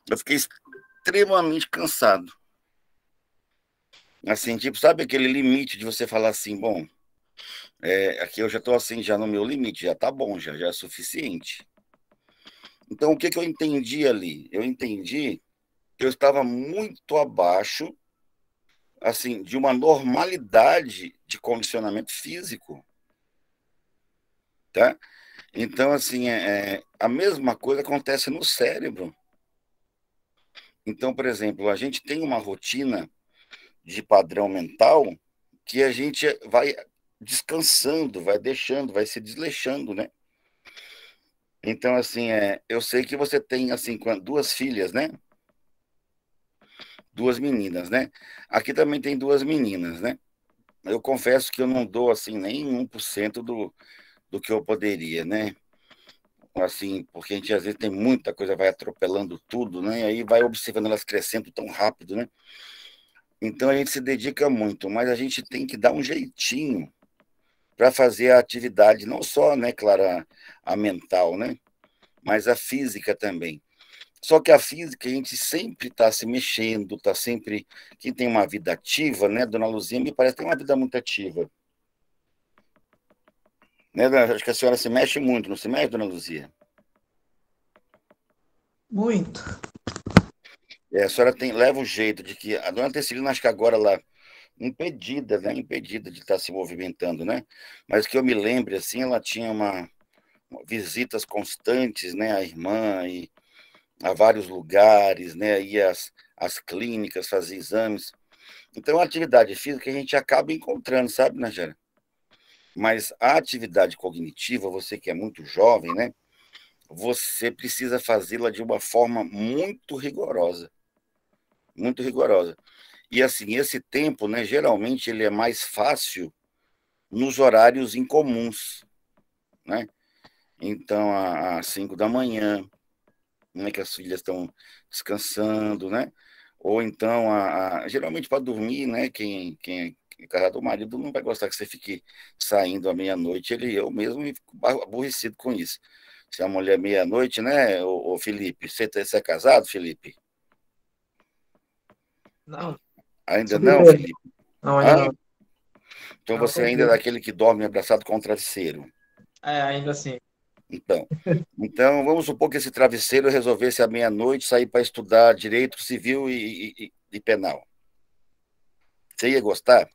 Eu fiquei extremamente cansado. Assim, tipo, sabe aquele limite de você falar assim, bom, aqui eu já estou assim, já no meu limite, já tá bom, já é suficiente. Então, o que que eu entendi ali? Eu entendi que eu estava muito abaixo, assim, de uma normalidade de condicionamento físico, tá? Então, assim, a mesma coisa acontece no cérebro. Então, por exemplo, a gente tem uma rotina de padrão mental que a gente vai descansando, vai deixando, vai se desleixando, né? Então, assim, eu sei que você tem, assim, duas filhas, né? Duas meninas, né? Aqui também tem duas meninas, né? Eu confesso que eu não dou, assim, nem 1% do que eu poderia, né? Assim, porque a gente às vezes tem muita coisa, vai atropelando tudo, né? E aí vai observando elas crescendo tão rápido, né? Então a gente se dedica muito, mas a gente tem que dar um jeitinho para fazer a atividade, não só, né, claro, a mental, né? Mas a física também. Só que a física, a gente sempre está se mexendo, está sempre. Quem tem uma vida ativa, né? Dona Luzia me parece que tem uma vida muito ativa. Né? Acho que a senhora se mexe muito, não se mexe, Dona Luzia? Muito. A senhora leva o jeito de que. A dona Tessilina, acho que agora ela impedida, né? Impedida de estar se movimentando, né? Mas que eu me lembre, assim, ela tinha visitas constantes, né? A irmã, e a vários lugares, né? Ia às clínicas, fazia exames. Então, a atividade física a gente acaba encontrando, sabe, Najera? Mas a atividade cognitiva, você que é muito jovem, né? Você precisa fazê-la de uma forma muito rigorosa, muito rigorosa. E assim, esse tempo, né, geralmente ele é mais fácil nos horários incomuns, né? Então, às 5 da manhã, né, que as filhas estão descansando, né? Ou então, geralmente para dormir, né? Quem é casado, o marido não vai gostar que você fique saindo à meia-noite. Eu mesmo fico aborrecido com isso. Se a mulher meia-noite, né, ô Felipe? Você é casado, Felipe? Não, Ainda não, solteiro. Felipe? Não, ainda Hã? não. Então Não, você ainda é solteiro. daquele que dorme abraçado com o travesseiro. Ainda assim. Então, então, vamos supor que esse travesseiro resolvesse à meia-noite sair para estudar direito civil e penal. Você ia gostar?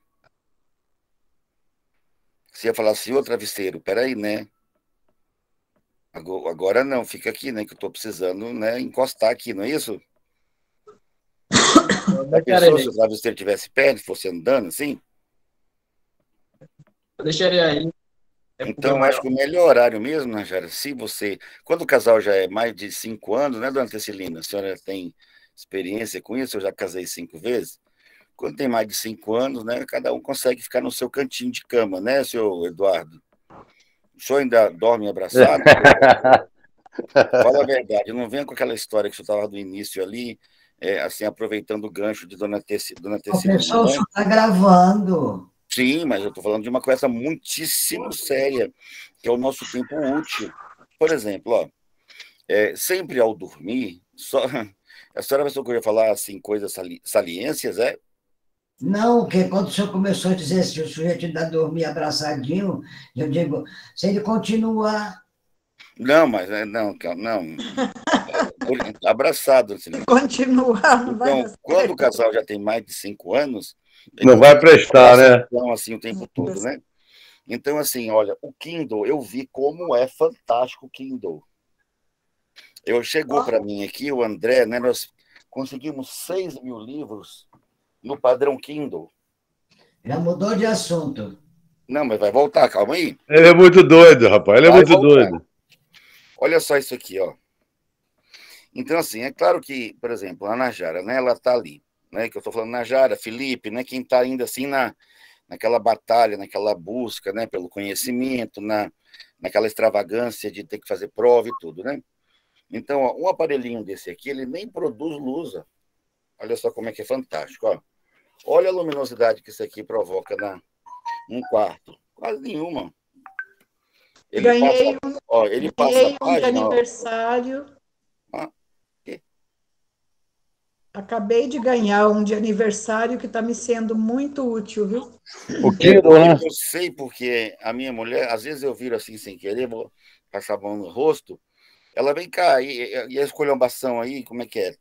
Você ia falar assim, ô travesseiro, peraí, né? Agora não, fica aqui, né? Que eu estou precisando, né, encostar aqui, não é isso? Eu Já pensou deixarei. se o travesseiro estivesse perto, fosse andando assim? Eu deixarei aí. É pro bem Então, eu acho maior. que o melhor horário mesmo, né, Jara, se você. Quando o casal já é mais de 5 anos, né, dona Tessilina? A senhora tem experiência com isso? Eu já casei 5 vezes. Quando tem mais de 5 anos, né, cada um consegue ficar no seu cantinho de cama, né, senhor Eduardo? O senhor ainda dorme abraçado? Fala a verdade, não venha com aquela história que você estava do início ali, assim, aproveitando o gancho de Dona O Tessilina, pessoal né? só está gravando. Sim, mas eu estou falando de uma coisa muitíssimo séria, que é o nosso tempo útil. Por exemplo, ó, sempre ao dormir, só, a senhora vai socorrer falar assim, coisas saliências, é? Não, porque quando o senhor começou a dizer se o sujeito ainda dormir abraçadinho, eu digo, se ele continuar, Não, mas não, não, abraçado, Tessilina. Continuar, não vai dar Então, quando o certo. casal já tem mais de 5 anos, ele Não não tem vai que ficar prestar, né? abraçadão assim o tempo todo, né? Então, assim, olha, o Kindle, eu vi como é fantástico o Kindle. Chegou para mim aqui, o André, né? Nós conseguimos 6.000 livros no padrão Kindle. já mudou de assunto. Não, mas vai voltar, calma aí. Ele é muito doido, rapaz. Ele é Vai muito voltar. doido. Olha só isso aqui, ó. Então, assim, é claro que, por exemplo, a Najara, né? Ela tá ali, né? Que eu tô falando Najara, Felipe, né? Quem tá ainda assim naquela batalha, naquela busca, né? Pelo conhecimento, naquela extravagância de ter que fazer prova e tudo, né? Então, ó, um aparelhinho desse aqui, ele nem produz luz. Ó. Olha só como é que é fantástico. Ó. Olha a luminosidade que isso aqui provoca num quarto. Quase nenhuma. Ele passa, Ganhei, ó, ele passa a ganhei um de página. Ó. aniversário. Ó. Acabei de ganhar um de aniversário que está me sendo muito útil, viu? O Kindle, né? Eu sei porque a minha mulher, às vezes eu viro assim sem querer, vou passar a mão no rosto, ela vem cá, e a esculhambação aí, como é que é?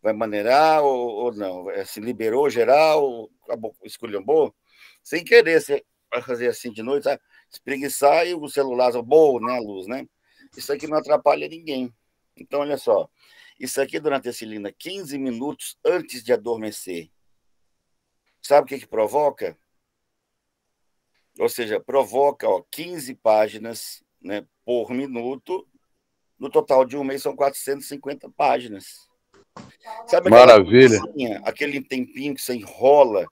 Vai maneirar ou não? Se liberou geral, acabou, esculhambou? Sem querer, você vai fazer assim de noite, sabe? Espreguiçar e o celular, boa, né, a luz, né? Isso aqui não atrapalha ninguém. Então, olha só, isso aqui durante a Celina, 15 minutos antes de adormecer. Sabe o que provoca? Ou seja, provoca 15 páginas, né, por minuto. No total de um mês são 450 páginas. Sabe aquela Maravilha. aquele tempinho que você enrola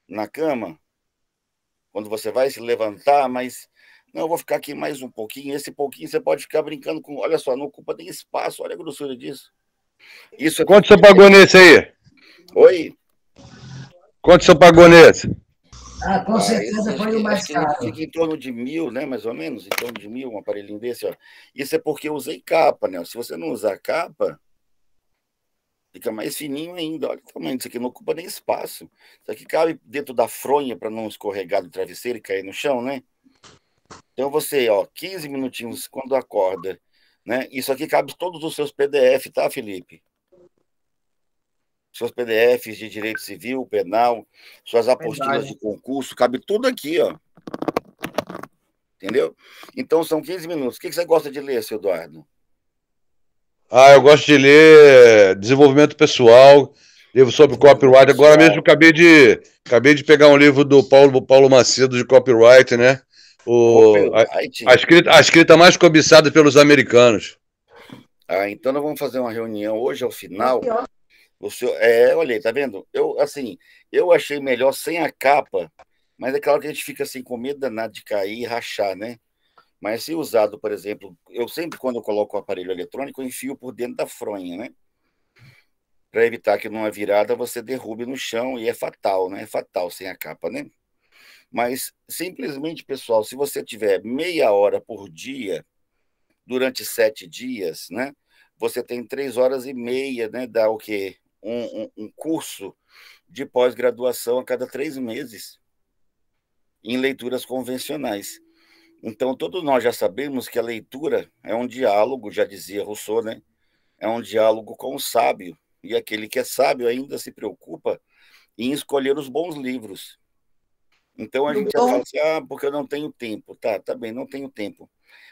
na cama? Quando você vai se levantar, mas não, eu vou ficar aqui mais um pouquinho. Esse pouquinho você pode ficar brincando com. Olha só, não ocupa nem espaço, olha a grossura disso. Isso aqui... Quanto você pagou nesse aí? Oi? Quanto você pagou nesse? Com certeza foi o mais caro. Fica em torno de 1.000, né? Mais ou menos, em torno de 1.000, um aparelhinho desse, ó. Isso é porque eu usei capa, né? Se você não usar capa, fica mais fininho ainda. Olha o tamanho disso aqui, não ocupa nem espaço. Isso aqui cabe dentro da fronha para não escorregar do travesseiro e cair no chão, né? Então você, 15 minutinhos quando acorda, né? Isso aqui cabe todos os seus PDF, tá, Felipe? Seus PDFs de direito civil, penal, suas apostilas de concurso, cabe tudo aqui, ó. Entendeu? Então são 15 minutos. O que você gosta de ler, seu Eduardo? Eu gosto de ler desenvolvimento pessoal, livro sobre copyright. Agora mesmo acabei de pegar um livro do Paulo Macedo de copyright, né? A escrita mais cobiçada pelos americanos. Então nós vamos fazer uma reunião hoje ao final. Olha aí, tá vendo? Eu achei melhor sem a capa, mas é claro que a gente fica assim com medo danado de cair e rachar, né? Mas se usado, por exemplo, eu sempre quando eu coloco o aparelho eletrônico, eu enfio por dentro da fronha, né? Para evitar que numa virada você derrube no chão e é fatal, né? É fatal sem a capa, né? Mas simplesmente, pessoal, se você tiver meia hora por dia durante 7 dias, né? Você tem 3 horas e meia, né? Dá o quê? Um curso de pós-graduação a cada 3 meses em leituras convencionais. Então, todos nós já sabemos que a leitura é um diálogo, já dizia Rousseau, né? É um diálogo com o sábio. E aquele que é sábio ainda se preocupa em escolher os bons livros. Então, a gente já fala assim, porque eu não tenho tempo. Tá bem, não tenho tempo.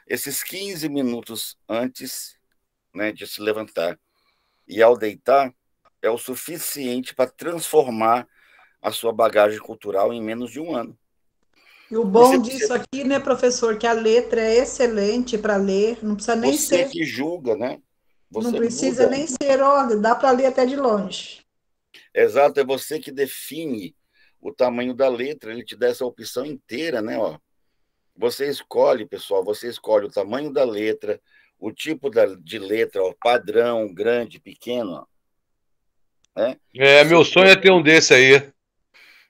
Esses 15 minutos antes, né, de se levantar e ao deitar, é o suficiente para transformar a sua bagagem cultural em menos de um ano. E o bom disso aqui, né, professor, que a letra é excelente para ler, não precisa nem ser... Você que julga, né? Não precisa nem ser, dá para ler até de longe. Exato, é você que define o tamanho da letra, ele te dá essa opção inteira, né? Você escolhe, pessoal, você escolhe o tamanho da letra, o tipo de letra, padrão, grande, pequeno, né? Meu sonho é ter um desse aí.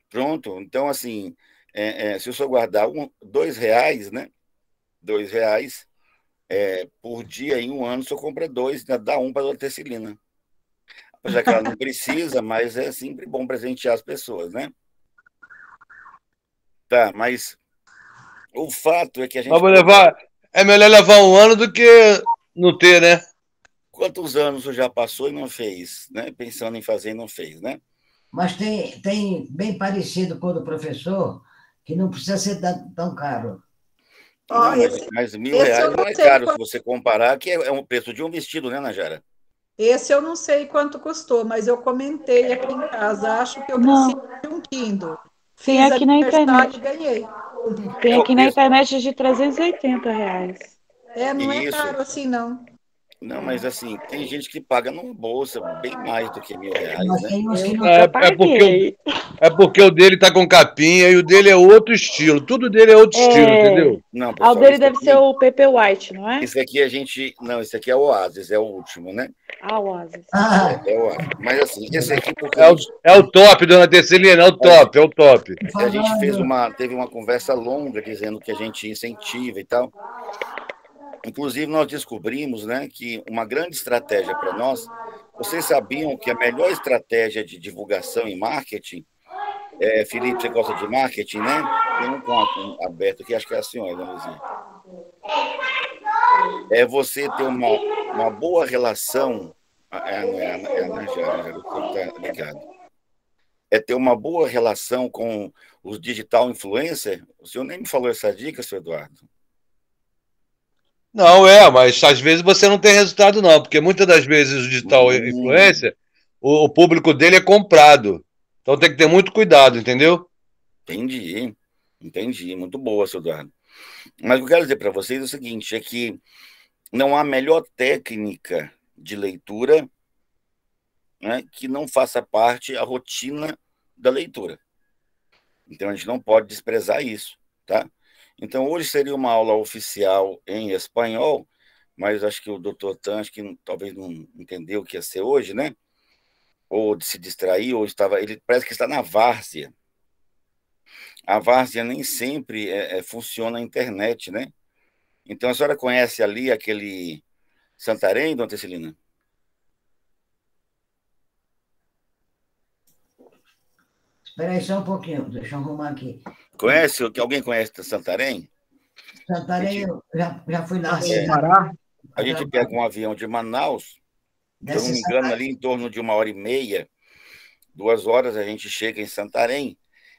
Pronto, então assim, se o senhor guardar R$2, né? R$2 por dia em um ano, o senhor compra 2, né? Dá um para a Hortecilina. Já que ela não precisa, mas é sempre bom presentear as pessoas, né? Tá, mas o fato é que a gente... É melhor levar um ano do que não ter, né? Quantos anos você já passou e não fez, né? Pensando em fazer e não fez, né? Mas tem bem parecido com o do professor, que não precisa ser tão caro. Não, mas R$1.000 não é caro se você comparar, que é um preço de um vestido, né, Najara? Esse eu não sei quanto custou, mas eu comentei aqui em casa. Acho que eu preciso de um Kindle. Tem aqui na internet. E ganhei. Tem aqui na internet de R$380. Não é caro assim, não. Não, mas assim, tem gente que paga numa bolsa bem mais do que R$1.000, né? É porque o dele tá com capinha e o dele é outro estilo. Tudo dele é outro estilo, entendeu? Não, pessoal, o dele deve ser o PP White, não é? Esse aqui esse aqui é o Oasis, é o último, né? O Oasis. É o Oasis. Mas assim, esse aqui porque... É o top, dona Tercelina, é o top. A gente teve uma conversa longa dizendo que a gente incentiva e tal. Inclusive, nós descobrimos, né, que uma grande estratégia para nós, Vocês sabiam que a melhor estratégia de divulgação e marketing, Felipe, você gosta de marketing, né? Tem um ponto aberto aqui, acho que é a senhora, Dona Luzia. É você ter uma boa relação. Não é a Najara, o senhor está ligado. É ter uma boa relação com os digital influencer. O senhor nem me falou essa dica, senhor Eduardo. Não, mas às vezes você não tem resultado, não, porque muitas das vezes o digital influencer, o público dele é comprado. Então tem que ter muito cuidado, entendeu? Entendi. Muito boa, senhor Eduardo. Mas o que eu quero dizer para vocês é o seguinte, é que não há melhor técnica de leitura, né, que não faça parte a rotina da leitura. Então a gente não pode desprezar isso, tá? Então hoje seria uma aula oficial em espanhol, mas acho que o doutor Tan, acho que talvez não entendeu o que ia ser hoje, né? Ou de se distrair, ou ele parece que está na várzea. A várzea nem sempre funciona a internet, né? Então a senhora conhece ali aquele Santarém, dona Tecelina? Espera aí só um pouquinho, deixa eu arrumar aqui. Conhece? Alguém conhece Santarém? Santarém, eu já fui na A gente pega um avião de Manaus, se eu não me engano, ali em torno de 1h30, 2 horas a gente chega em Santarém,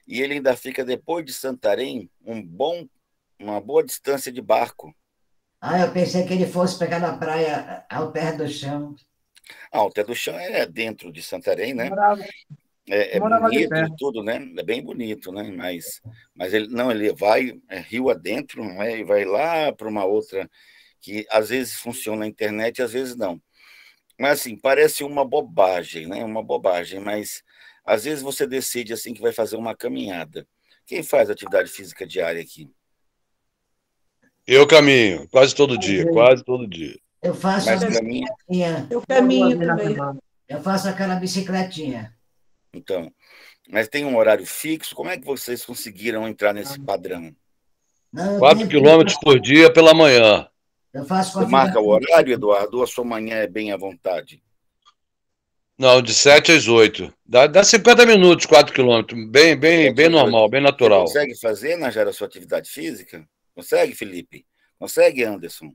e ele ainda fica, depois de Santarém, uma boa distância de barco. Eu pensei que ele fosse pegar na praia ao pé do chão. O pé do chão é dentro de Santarém, né? É bonito e tudo, né? É bem bonito, né? Mas ele vai rio adentro, né? E vai lá para uma outra que às vezes funciona na internet, às vezes não. Mas assim, parece uma bobagem, né? Uma bobagem, mas às vezes você decide assim que vai fazer uma caminhada. Quem faz atividade física diária aqui? Eu caminho, quase todo dia. Eu faço Mas a caminha? bicicletinha. Eu caminho também. Eu faço aquela bicicletinha. Então, mas tem um horário fixo? Como é que vocês conseguiram entrar nesse padrão? Não, 4 quilômetros por dia pela manhã. Eu faço Você marca o horário, Eduardo, ou a sua manhã é bem à vontade? Não, de 7 às 8. Dá 50 minutos, 4 quilômetros. Bem normal, bem natural. Você consegue fazer, Najara, a sua atividade física? Consegue, Felipe? Consegue, Anderson?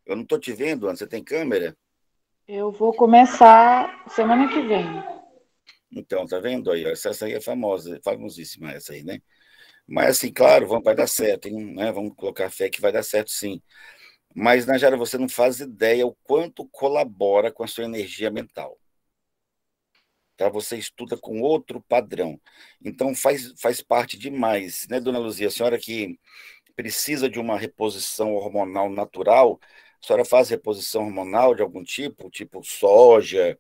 Eu não estou te vendo, Anderson. Você tem câmera? Eu vou começar semana que vem. Então, tá vendo aí? Essa aí é famosíssima essa aí, né? Mas, assim, claro, vai dar certo, hein? Né? Vamos colocar fé que vai dar certo, sim. Mas, Najara, você não faz ideia o quanto colabora com a sua energia mental. Tá? Você estuda com outro padrão. Então, faz parte demais, né, dona Luzia? A senhora que precisa de uma reposição hormonal natural, a senhora faz reposição hormonal de algum tipo soja?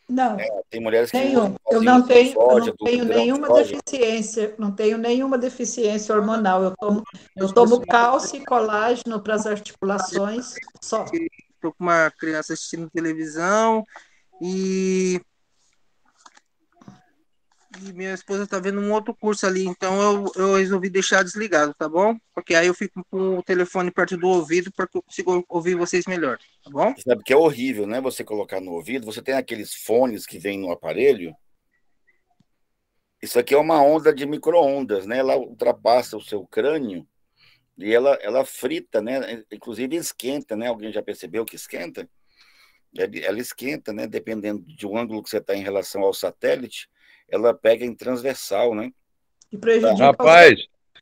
Não, Tem mulheres que nenhum. usam Eu não tenho, soja, eu não tenho grão de nenhuma soja. deficiência, não tenho nenhuma deficiência hormonal. Eu tomo cálcio e colágeno para as articulações só. Estou com uma criança assistindo televisão e minha esposa está vendo um outro curso ali, então eu resolvi deixar desligado, tá bom? Porque aí eu fico com o telefone perto do ouvido para que eu consiga ouvir vocês melhor, tá bom? Você sabe que é horrível, né? Você colocar no ouvido, você tem aqueles fones que vêm no aparelho. Isso aqui é uma onda de micro-ondas, né? Ela ultrapassa o seu crânio e ela frita, né? Inclusive esquenta, né? Alguém já percebeu que esquenta? Ela esquenta, né? Dependendo de um ângulo que você está em relação ao satélite, ela pega em transversal, né? E prejudica Rapaz,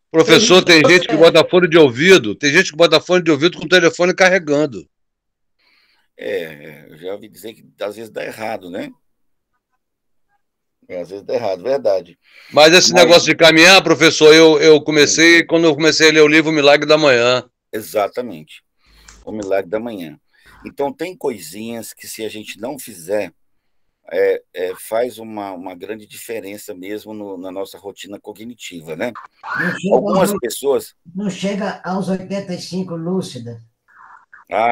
professor, tem gente que bota fone de ouvido, com o telefone carregando. Eu já ouvi dizer que às vezes dá errado, né? Às vezes dá errado, verdade. Mas esse negócio de caminhar, professor, eu comecei quando eu comecei a ler o livro Milagre da Manhã. Exatamente. O Milagre da Manhã. Então, tem coisinhas que, se a gente não fizer, faz uma grande diferença mesmo na nossa rotina cognitiva, né? Algumas pessoas... Não chega aos 85 lúcida.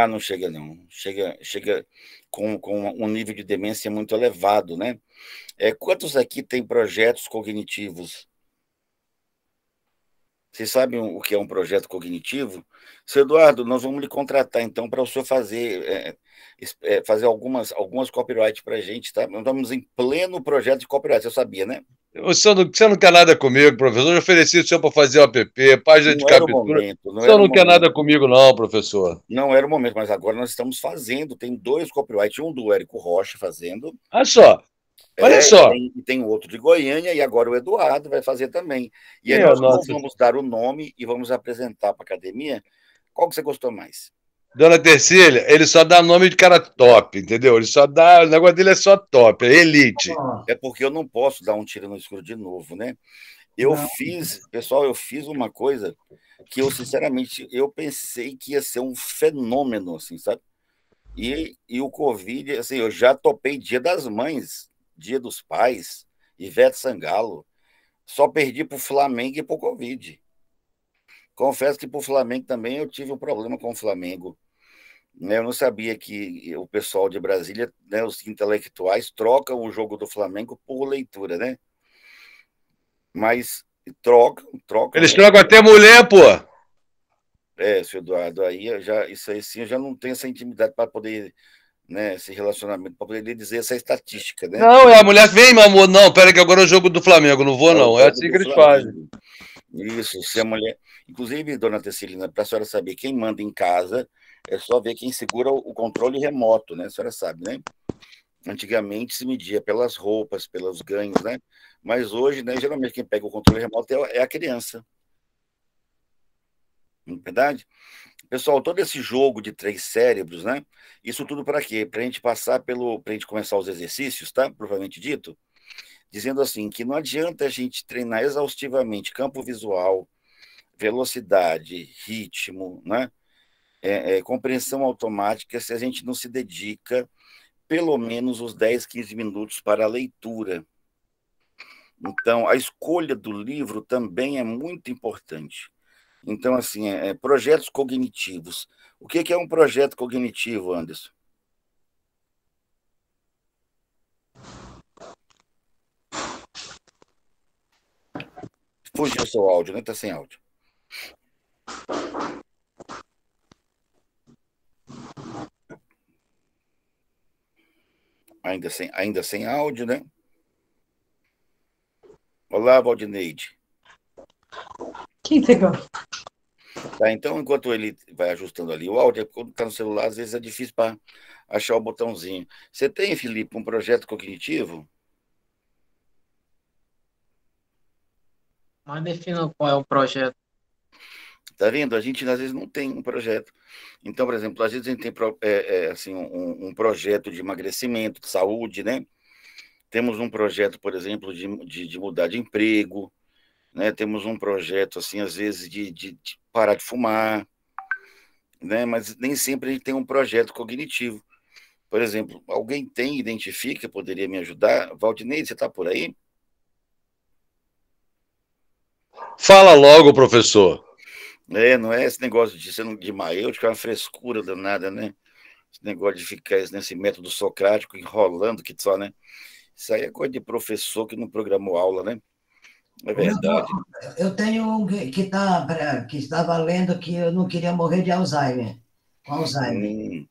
Não chega, não. Chega com um nível de demência muito elevado, né? Quantos aqui têm projetos cognitivos? Vocês sabem o que é um projeto cognitivo? Seu Eduardo, nós vamos lhe contratar, então, para o senhor fazer algumas copyright para a gente, tá? Nós estamos em pleno projeto de copyright, você sabia, né? Você não quer nada comigo, professor. Eu ofereci o senhor para fazer o app, página de Não era o captura. momento, O não senhor era o não quer nada momento. comigo, não, professor. Não era o momento, mas agora nós estamos fazendo. Tem 2 copyright, um do Érico Rocha fazendo. Olha só. Olha E só. tem outro de Goiânia, e agora o Eduardo vai fazer também. E aí Minha nós nossa. vamos dar o nome e vamos apresentar para a academia. Qual que você gostou mais? Dona Tercília, ele só dá nome de cara top, entendeu? Ele só dá. O negócio dele é só top, é elite. É porque eu não posso dar um tiro no escuro de novo, né? Pessoal, eu fiz uma coisa que eu, sinceramente, eu pensei que ia ser um fenômeno, assim, sabe? E o Covid, assim, eu já topei Dia das Mães, Dia dos Pais, Ivete Sangalo, só perdi para o Flamengo e para o Covid. Confesso que para o Flamengo também eu tive um problema com o Flamengo. Né? Eu não sabia que o pessoal de Brasília, né, os intelectuais, trocam o jogo do Flamengo por leitura, né? Mas trocam, Eles né? trocam até mulher, pô. Seu Eduardo, isso aí sim, eu já não tenho essa intimidade para poder, né, esse relacionamento, para poder lhe dizer essa estatística, né? Não, é a mulher que vem, meu amor. Não, pera que agora é o jogo do Flamengo. Não vou, É o não. É jogo assim do que eles fazem. Flamengo. Isso, se a mulher. Inclusive, dona Tecilina, para a senhora saber quem manda em casa, é só ver quem segura o controle remoto, né? A senhora sabe, né? Antigamente se media pelas roupas, pelos ganhos, né? Mas hoje, né, geralmente quem pega o controle remoto é a criança. Não é verdade? Pessoal, todo esse jogo de 3 cérebros, né? Isso tudo para quê? Para a gente para a gente começar os exercícios, tá? Provavelmente dito, dizendo assim, que não adianta a gente treinar exaustivamente campo visual, velocidade, ritmo, né? Compreensão automática, se a gente não se dedica pelo menos os 10, 15 minutos para a leitura. Então, a escolha do livro também é muito importante. Então, assim, projetos cognitivos. O que é um projeto cognitivo, Anderson? Fugiu o seu áudio, né? Está sem áudio. Ainda sem áudio, né? Olá, Valdineide. Quem pegou? Tá, então, enquanto ele vai ajustando ali o áudio, quando está no celular, às vezes é difícil para achar o botãozinho. Você tem, Felipe, um projeto cognitivo? Mas defina qual é o projeto. Tá vendo? A gente, às vezes, não tem um projeto. Então, por exemplo, às vezes a gente tem assim, um projeto de emagrecimento, de saúde, né? Temos um projeto, por exemplo, de mudar de emprego, né? Temos um projeto, assim, às vezes, de parar de fumar, né? Mas nem sempre a gente tem um projeto cognitivo. Por exemplo, alguém identifica, poderia me ajudar? Valdinei, você está por aí? Fala logo, professor. Não é esse negócio de ser de maêutico, é uma frescura danada, né? Esse negócio de ficar nesse método socrático enrolando que só, né? Isso aí é coisa de professor que não programou aula, né? É verdade. Eu tenho um que estava lendo que eu não queria morrer de Alzheimer. Com Alzheimer.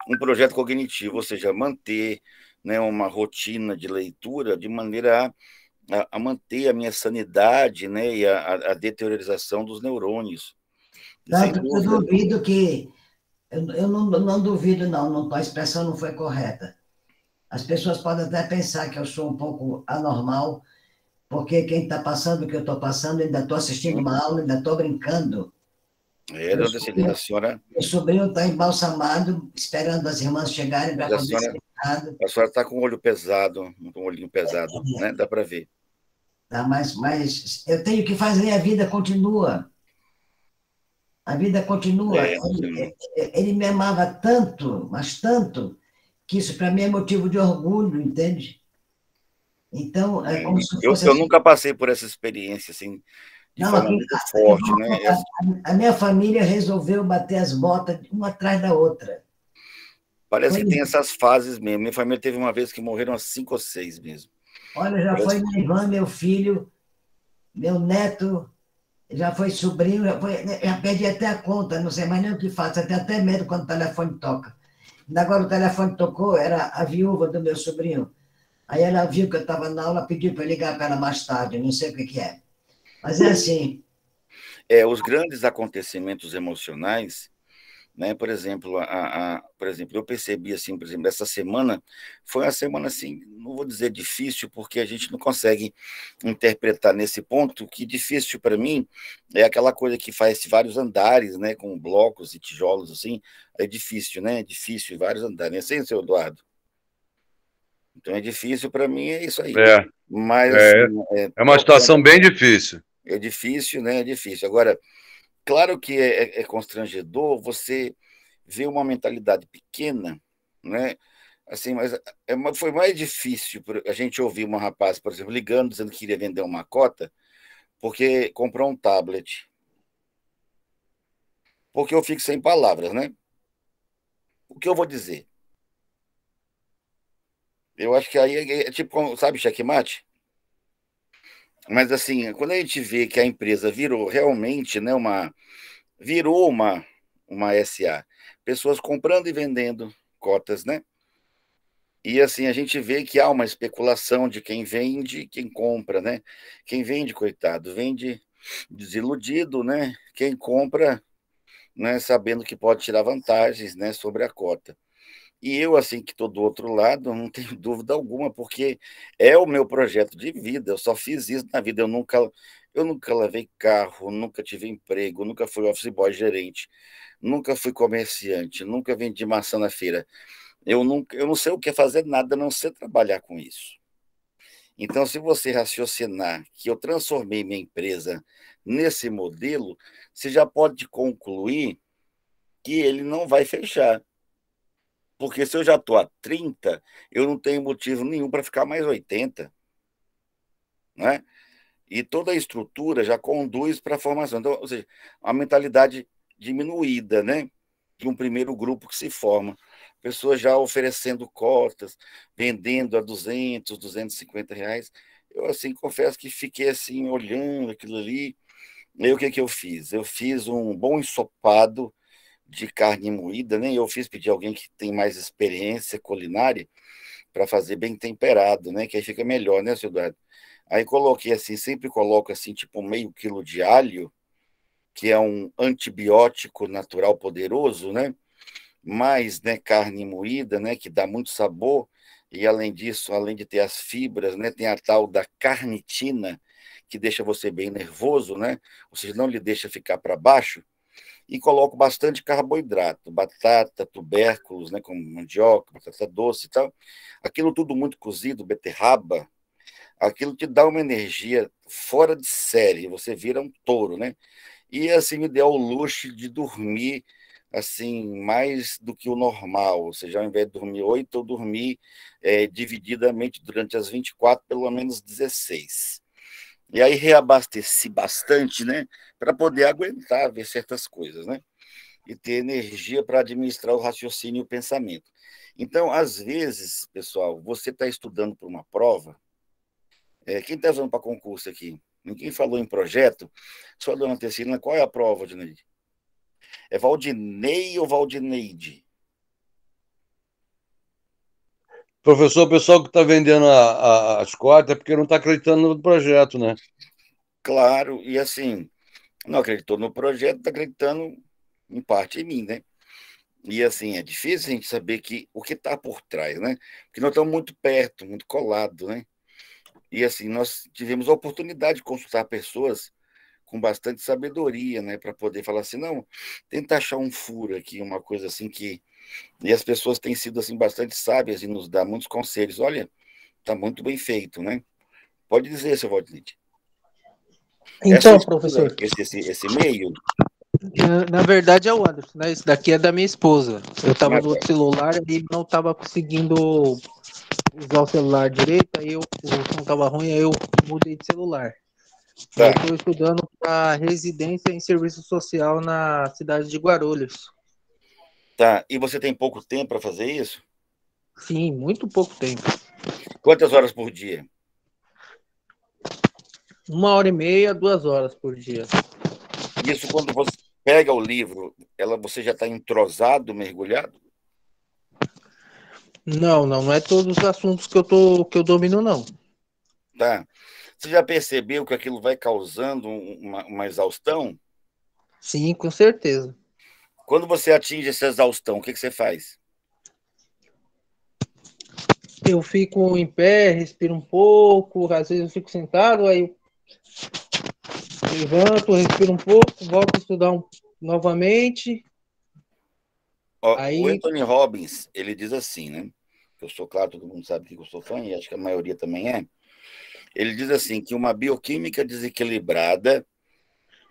Um projeto cognitivo, ou seja, manter, né, uma rotina de leitura de maneira a manter a minha sanidade, né, e a deteriorização dos neurônios. Tanto que eu duvido que. Eu não duvido, não, a expressão não foi correta. As pessoas podem até pensar que eu sou um pouco anormal, porque quem está passando o que eu estou passando, ainda estou assistindo uma aula, ainda estou brincando. Dona Celina, a senhora... Meu sobrinho está embalsamado, esperando as irmãs chegarem para poder ser tratado. A senhora está com o olho pesado, com o olhinho pesado, né? Dá para ver. Tá, mas eu tenho que fazer, a vida continua. A vida continua. Ele me amava tanto, mas tanto, que isso para mim é motivo de orgulho, entende? Então, é como se fosse... Eu nunca passei por essa experiência, assim, de forma muito forte, né? A minha família resolveu bater as botas uma atrás da outra. Parece que tem essas fases mesmo. Minha família teve uma vez que morreram as 5 ou 6 mesmo. Olha, já foi minha irmã, meu filho, meu neto, Já foi sobrinho, já perdi até a conta, não sei mais nem o que faço, eu tenho até medo quando o telefone toca. Ainda agora o telefone tocou, era a viúva do meu sobrinho. Aí ela viu que eu estava na aula, pediu para eu ligar para ela mais tarde, não sei o que é. Mas é assim. Os grandes acontecimentos emocionais, né? Por exemplo, por exemplo, eu percebi assim, por exemplo, essa semana foi uma semana assim, não vou dizer difícil, porque a gente não consegue interpretar nesse ponto. Que difícil para mim é aquela coisa que faz vários andares, né? Com blocos e tijolos assim, é difícil, né? É difícil vários andares, né? Assim, seu Eduardo. Então é difícil para mim, é isso aí. É, Mas é, assim, é uma situação bem difícil. é difícil, né? É difícil. Agora, claro que é constrangedor você ver uma mentalidade pequena, né? Assim, mas foi mais difícil a gente ouvir uma rapaz, por exemplo, ligando, dizendo que queria vender uma cota, porque comprou um tablet. Porque eu fico sem palavras, né? O que eu vou dizer? Eu acho que aí é tipo, sabe, checkmate? Mas assim, quando a gente vê que a empresa virou realmente, né, virou uma SA, pessoas comprando e vendendo cotas, né? E assim, a gente vê que há uma especulação de quem vende, quem compra, né? Quem vende, coitado, vende desiludido, né? Quem compra, né, sabendo que pode tirar vantagens, né, sobre a cota. E eu, assim, que estou do outro lado, não tenho dúvida alguma, porque é o meu projeto de vida. Eu só fiz isso na vida. Eu nunca lavei carro, nunca tive emprego, nunca fui office boy gerente, nunca fui comerciante, nunca vendi maçã na feira. Eu não sei o que fazer nada, a não sei trabalhar com isso. Então, se você raciocinar que eu transformei minha empresa nesse modelo, você já pode concluir que ele não vai fechar. Porque se eu já estou a 30, eu não tenho motivo nenhum para ficar mais 80, né? E toda a estrutura já conduz para a formação. Então, ou seja, a mentalidade diminuída, né? De um primeiro grupo que se forma. Pessoas já oferecendo cotas, vendendo a 200, R$ 250. Eu, assim, confesso que fiquei, assim, olhando aquilo ali. E aí, o que que eu fiz? Eu fiz um bom ensopado de carne moída, né? Eu fiz pedir alguém que tem mais experiência culinária para fazer bem temperado, né? Que aí fica melhor, né, seu Eduardo? Aí coloquei assim, sempre coloco assim, tipo meio quilo de alho, que é um antibiótico natural poderoso, né? Mais, né, carne moída, né, que dá muito sabor. E além disso, além de ter as fibras, né, tem a tal da carnitina, que deixa você bem nervoso, né? Ou seja, não lhe deixa ficar para baixo. E coloco bastante carboidrato, batata, tubérculos, né, como mandioca, batata doce e tal. Aquilo tudo muito cozido, beterraba, aquilo te dá uma energia fora de série, você vira um touro, né? E assim me deu o luxo de dormir assim mais do que o normal, ou seja, ao invés de dormir 8, eu dormi divididamente durante as 24, pelo menos 16. E aí reabasteci bastante, né, para poder aguentar ver certas coisas, né? E ter energia para administrar o raciocínio e o pensamento. Então, às vezes, pessoal, você está estudando para uma prova. Quem está estudando para concurso aqui? Ninguém falou em projeto. Só dona Tecina, qual é a prova, Valdinei? É Valdinei ou Valdineide? Professor, o pessoal que está vendendo as cotas é porque não está acreditando no projeto, né? Claro, e assim, não acreditou no projeto, está acreditando em parte em mim, né? E assim, é difícil a gente saber o que está por trás, né? Porque nós estamos muito perto, muito colado, né? E assim, nós tivemos a oportunidade de consultar pessoas com bastante sabedoria, né? Para poder falar assim, não, tenta achar um furo aqui, uma coisa assim que. E as pessoas têm sido assim bastante sábias e nos dão muitos conselhos. Olha, está muito bem feito, né? Pode dizer, seu Valdinei. É a sua Então, esposa, professor, esse e-mail? na verdade é o Anderson, né? Esse daqui é da minha esposa. Eu tava Ah, no tá. outro celular e não tava conseguindo usar o celular direito, aí o som tava ruim, aí eu mudei de celular. Eu Tá. estou estudando para residência em serviço social na cidade de Guarulhos. Tá. E você tem pouco tempo para fazer isso? Sim, muito pouco tempo. Quantas horas por dia? 1h30, 2 horas por dia. Isso quando você pega o livro, você já está entrosado, mergulhado? Não é todos os assuntos que eu domino, não. Tá. Você já percebeu que aquilo vai causando uma exaustão? Sim, com certeza. Quando você atinge essa exaustão, o que você faz? Eu fico em pé, respiro um pouco, às vezes eu fico sentado, aí eu levanto, respiro um pouco, volto a estudar novamente. Ó, o Aí, Anthony Robbins, ele diz assim, né? Eu sou, claro, todo mundo sabe que eu sou fã, e acho que a maioria também é. Ele diz assim, que uma bioquímica desequilibrada,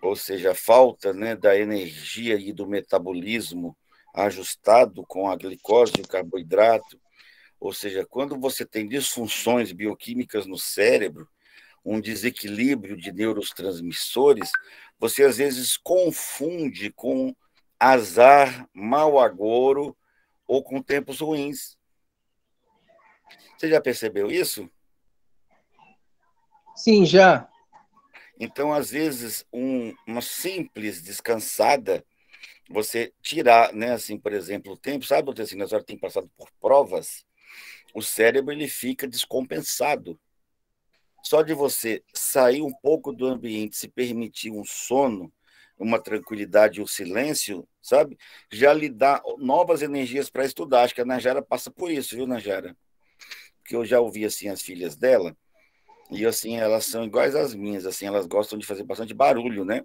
ou seja, a falta, né, da energia e do metabolismo ajustado com a glicose e o carboidrato, ou seja, quando você tem disfunções bioquímicas no cérebro, um desequilíbrio de neurotransmissores, você às vezes confunde com azar, mau agouro ou com tempos ruins. Você já percebeu isso? sim, já. Então, às vezes, uma simples descansada, você tirar, né, assim, por exemplo, o tempo, sabe, assim, nós já tem passado por provas, o cérebro ele fica descompensado. Só de você sair um pouco do ambiente, se permitir um sono, uma tranquilidade, um silêncio, sabe? Já lhe dá novas energias para estudar. Acho que a Najara passa por isso, viu, Najara? Porque eu já ouvi assim as filhas dela, e assim, elas são iguais às minhas, assim, elas gostam de fazer bastante barulho, né?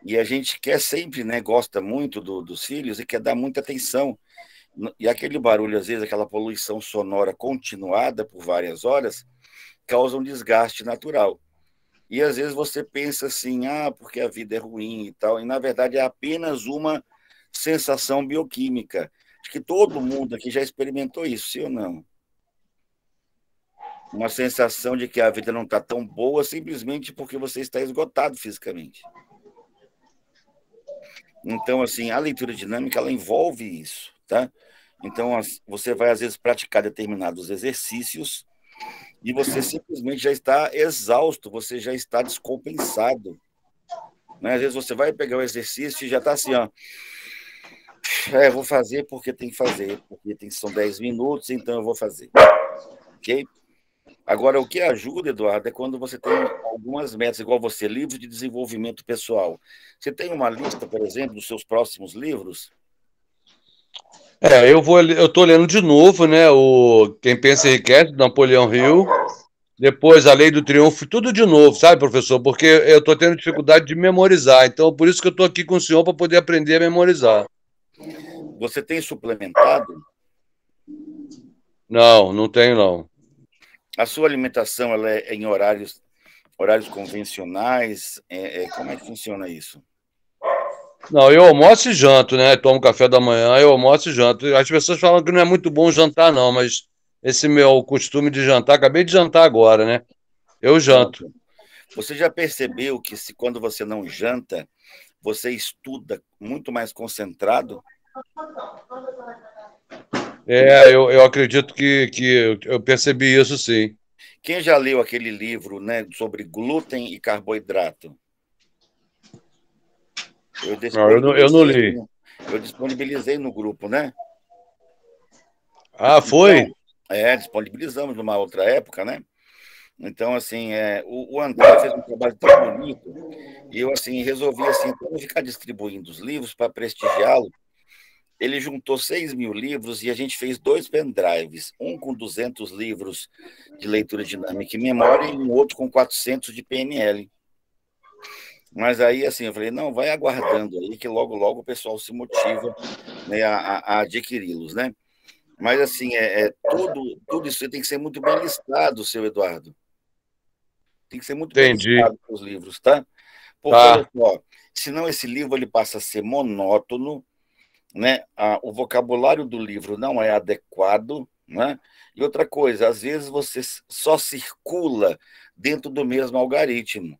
E a gente quer sempre, né, gosta muito dos filhos e quer dar muita atenção. E aquele barulho, às vezes, aquela poluição sonora continuada por várias horas, causa um desgaste natural. E às vezes você pensa assim, porque a vida é ruim e tal, e na verdade é apenas uma sensação bioquímica. Acho que todo mundo aqui já experimentou isso, sim ou não? Uma sensação de que a vida não está tão boa simplesmente porque você está esgotado fisicamente. Então, assim, a leitura dinâmica, ela envolve isso, tá? Então, você vai, às vezes, praticar determinados exercícios e você simplesmente já está exausto, você já está descompensado. Né? Às vezes você vai pegar o exercício e já está assim, ó. Vou fazer porque tem que fazer, porque são 10 minutos, então eu vou fazer. Ok? Agora, o que ajuda, Eduardo, é quando você tem algumas metas, igual você, livro de desenvolvimento pessoal. Você tem uma lista, por exemplo, dos seus próximos livros? Eu estou lendo de novo, né? O Quem Pensa Enriquece, do Napoleão Hill. Depois A Lei do Triunfo, tudo de novo, sabe, professor? Porque eu estou tendo dificuldade de memorizar. Então, por isso que eu estou aqui com o senhor para poder aprender a memorizar. Você tem suplementado? Não, não tenho, não. A sua alimentação ela é em horários convencionais? Como é que funciona isso? Não, eu almoço e janto, né? Tomo café da manhã, eu almoço e janto. As pessoas falam que não é muito bom jantar, não, mas esse meu costume de jantar, acabei de jantar agora, né? Eu janto. Você já percebeu que quando você não janta, você estuda muito mais concentrado? Eu acredito que eu percebi isso, sim. Quem já leu aquele livro, né, sobre glúten e carboidrato? Eu não li. Eu disponibilizei no grupo, né? Ah, foi? Então, disponibilizamos numa outra época, né? Então, assim, o André fez um trabalho tão bonito e eu, assim, resolvi, assim, não ficar distribuindo os livros para prestigiá-lo. Ele juntou 6.000 livros e a gente fez 2 pendrives, um com 200 livros de leitura dinâmica e memória e um outro com 400 de PNL. Mas aí, assim, eu falei, não, vai aguardando aí que logo, logo o pessoal se motiva, né, a adquiri-los, né? Mas, assim, tudo isso tem que ser muito bem listado, seu Eduardo. Tem que ser muito bem listado os livros, tá? Porque, olha só, senão esse livro ele passa a ser monótono, né? O vocabulário do livro não é adequado, né? E outra coisa, às vezes você só circula dentro do mesmo algoritmo.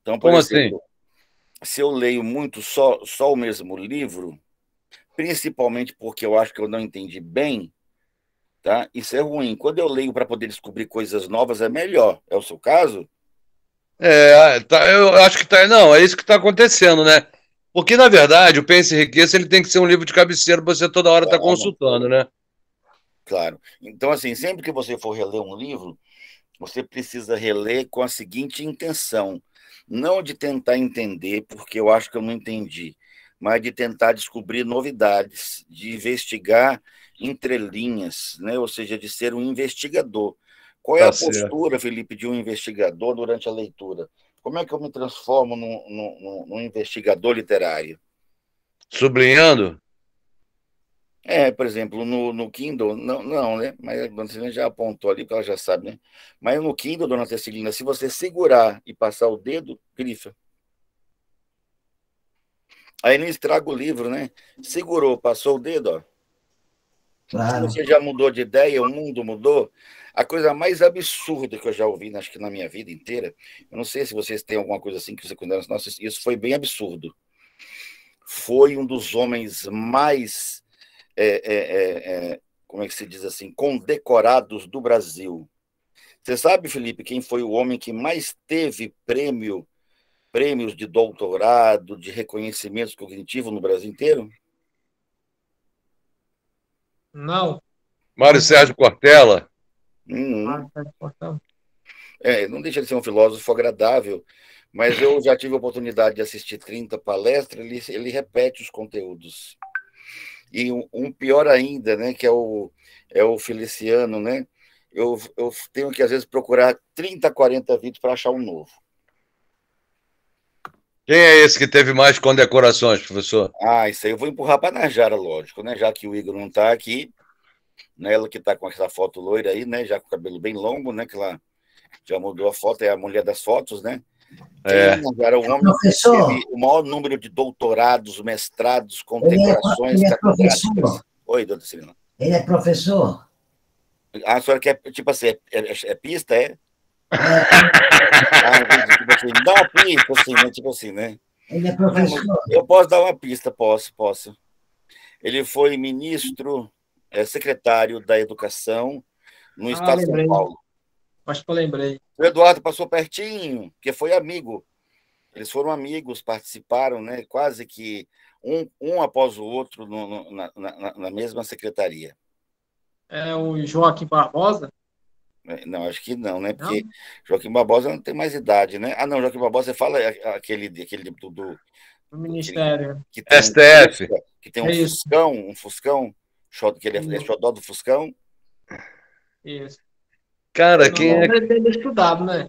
Então, por exemplo, se eu leio muito só o mesmo livro, principalmente porque eu acho que eu não entendi bem, tá? Isso é ruim. Quando eu leio para poder descobrir coisas novas, é melhor. É o seu caso? Eu acho que tá. Não, é isso que está acontecendo, né? Porque, na verdade, o Pense e Enriqueça ele tem que ser um livro de cabeceira para você toda hora estar consultando, né? Claro. Então, assim, sempre que você for reler um livro, você precisa reler com a seguinte intenção: não de tentar entender, porque eu acho que eu não entendi, mas de tentar descobrir novidades, de investigar entrelinhas, né? Ou seja, de ser um investigador. Qual é Tá a certo. postura, Felipe, de um investigador durante a leitura? Como é que eu me transformo num investigador literário? Sublinhando? Por exemplo, no Kindle, não, né? Mas a dona Celina já apontou ali, porque ela já sabe, né? Mas no Kindle, dona Celina, se você segurar e passar o dedo, grifa. Aí não estraga o livro, né? Segurou, passou o dedo, ó. Se Claro. você já mudou de ideia, o mundo mudou. A coisa mais absurda que eu já ouvi, acho que na minha vida inteira, eu não sei se vocês têm alguma coisa assim que você considera, nossa, isso foi bem absurdo. Foi um dos homens mais, como é que se diz assim, condecorados do Brasil. Você sabe, Felipe, quem foi o homem que mais teve prêmios de doutorado, de reconhecimento cognitivo no Brasil inteiro? Não. Mário Sérgio Cortella. Não deixa de ser um filósofo agradável, mas eu já tive a oportunidade de assistir 30 palestras, ele repete os conteúdos. E um pior ainda, né, que é o Feliciano, né? Eu tenho que, às vezes, procurar 30, 40 vídeos para achar um novo. Quem é esse que teve mais condecorações, professor? Isso aí eu vou empurrar para a Najara, lógico, né? Já que o Igor não está aqui, né? Ela que está com essa foto loira aí, né? Já com o cabelo bem longo, né? Que ela já mudou a foto, é a mulher das fotos, né? Quem, Najara, o homem professor, que teve o maior número de doutorados, mestrados, condecorações catedráticas. Oi, doutora Celina. Ele é professor? A senhora quer, tipo assim, é pista, é? Tipo assim, dá uma pista, assim, né? Tipo assim, né? Ele é professor? Eu posso dar uma pista, posso. Ele foi ministro, secretário da Educação no estado de São Paulo. Acho que eu lembrei. O Eduardo passou pertinho, porque foi amigo. Eles foram amigos, participaram, né? Quase que um após o outro na mesma secretaria. É o Joaquim Barbosa? Não, acho que não, né? Porque Joaquim Barbosa não tem mais idade, né? Não, Joaquim Barbosa, você fala aquele do Ministério. que tem STF. Que tem um Fuscão, que ele é xodó do Fuscão. Isso. Cara, quem é? Ele estudado, né?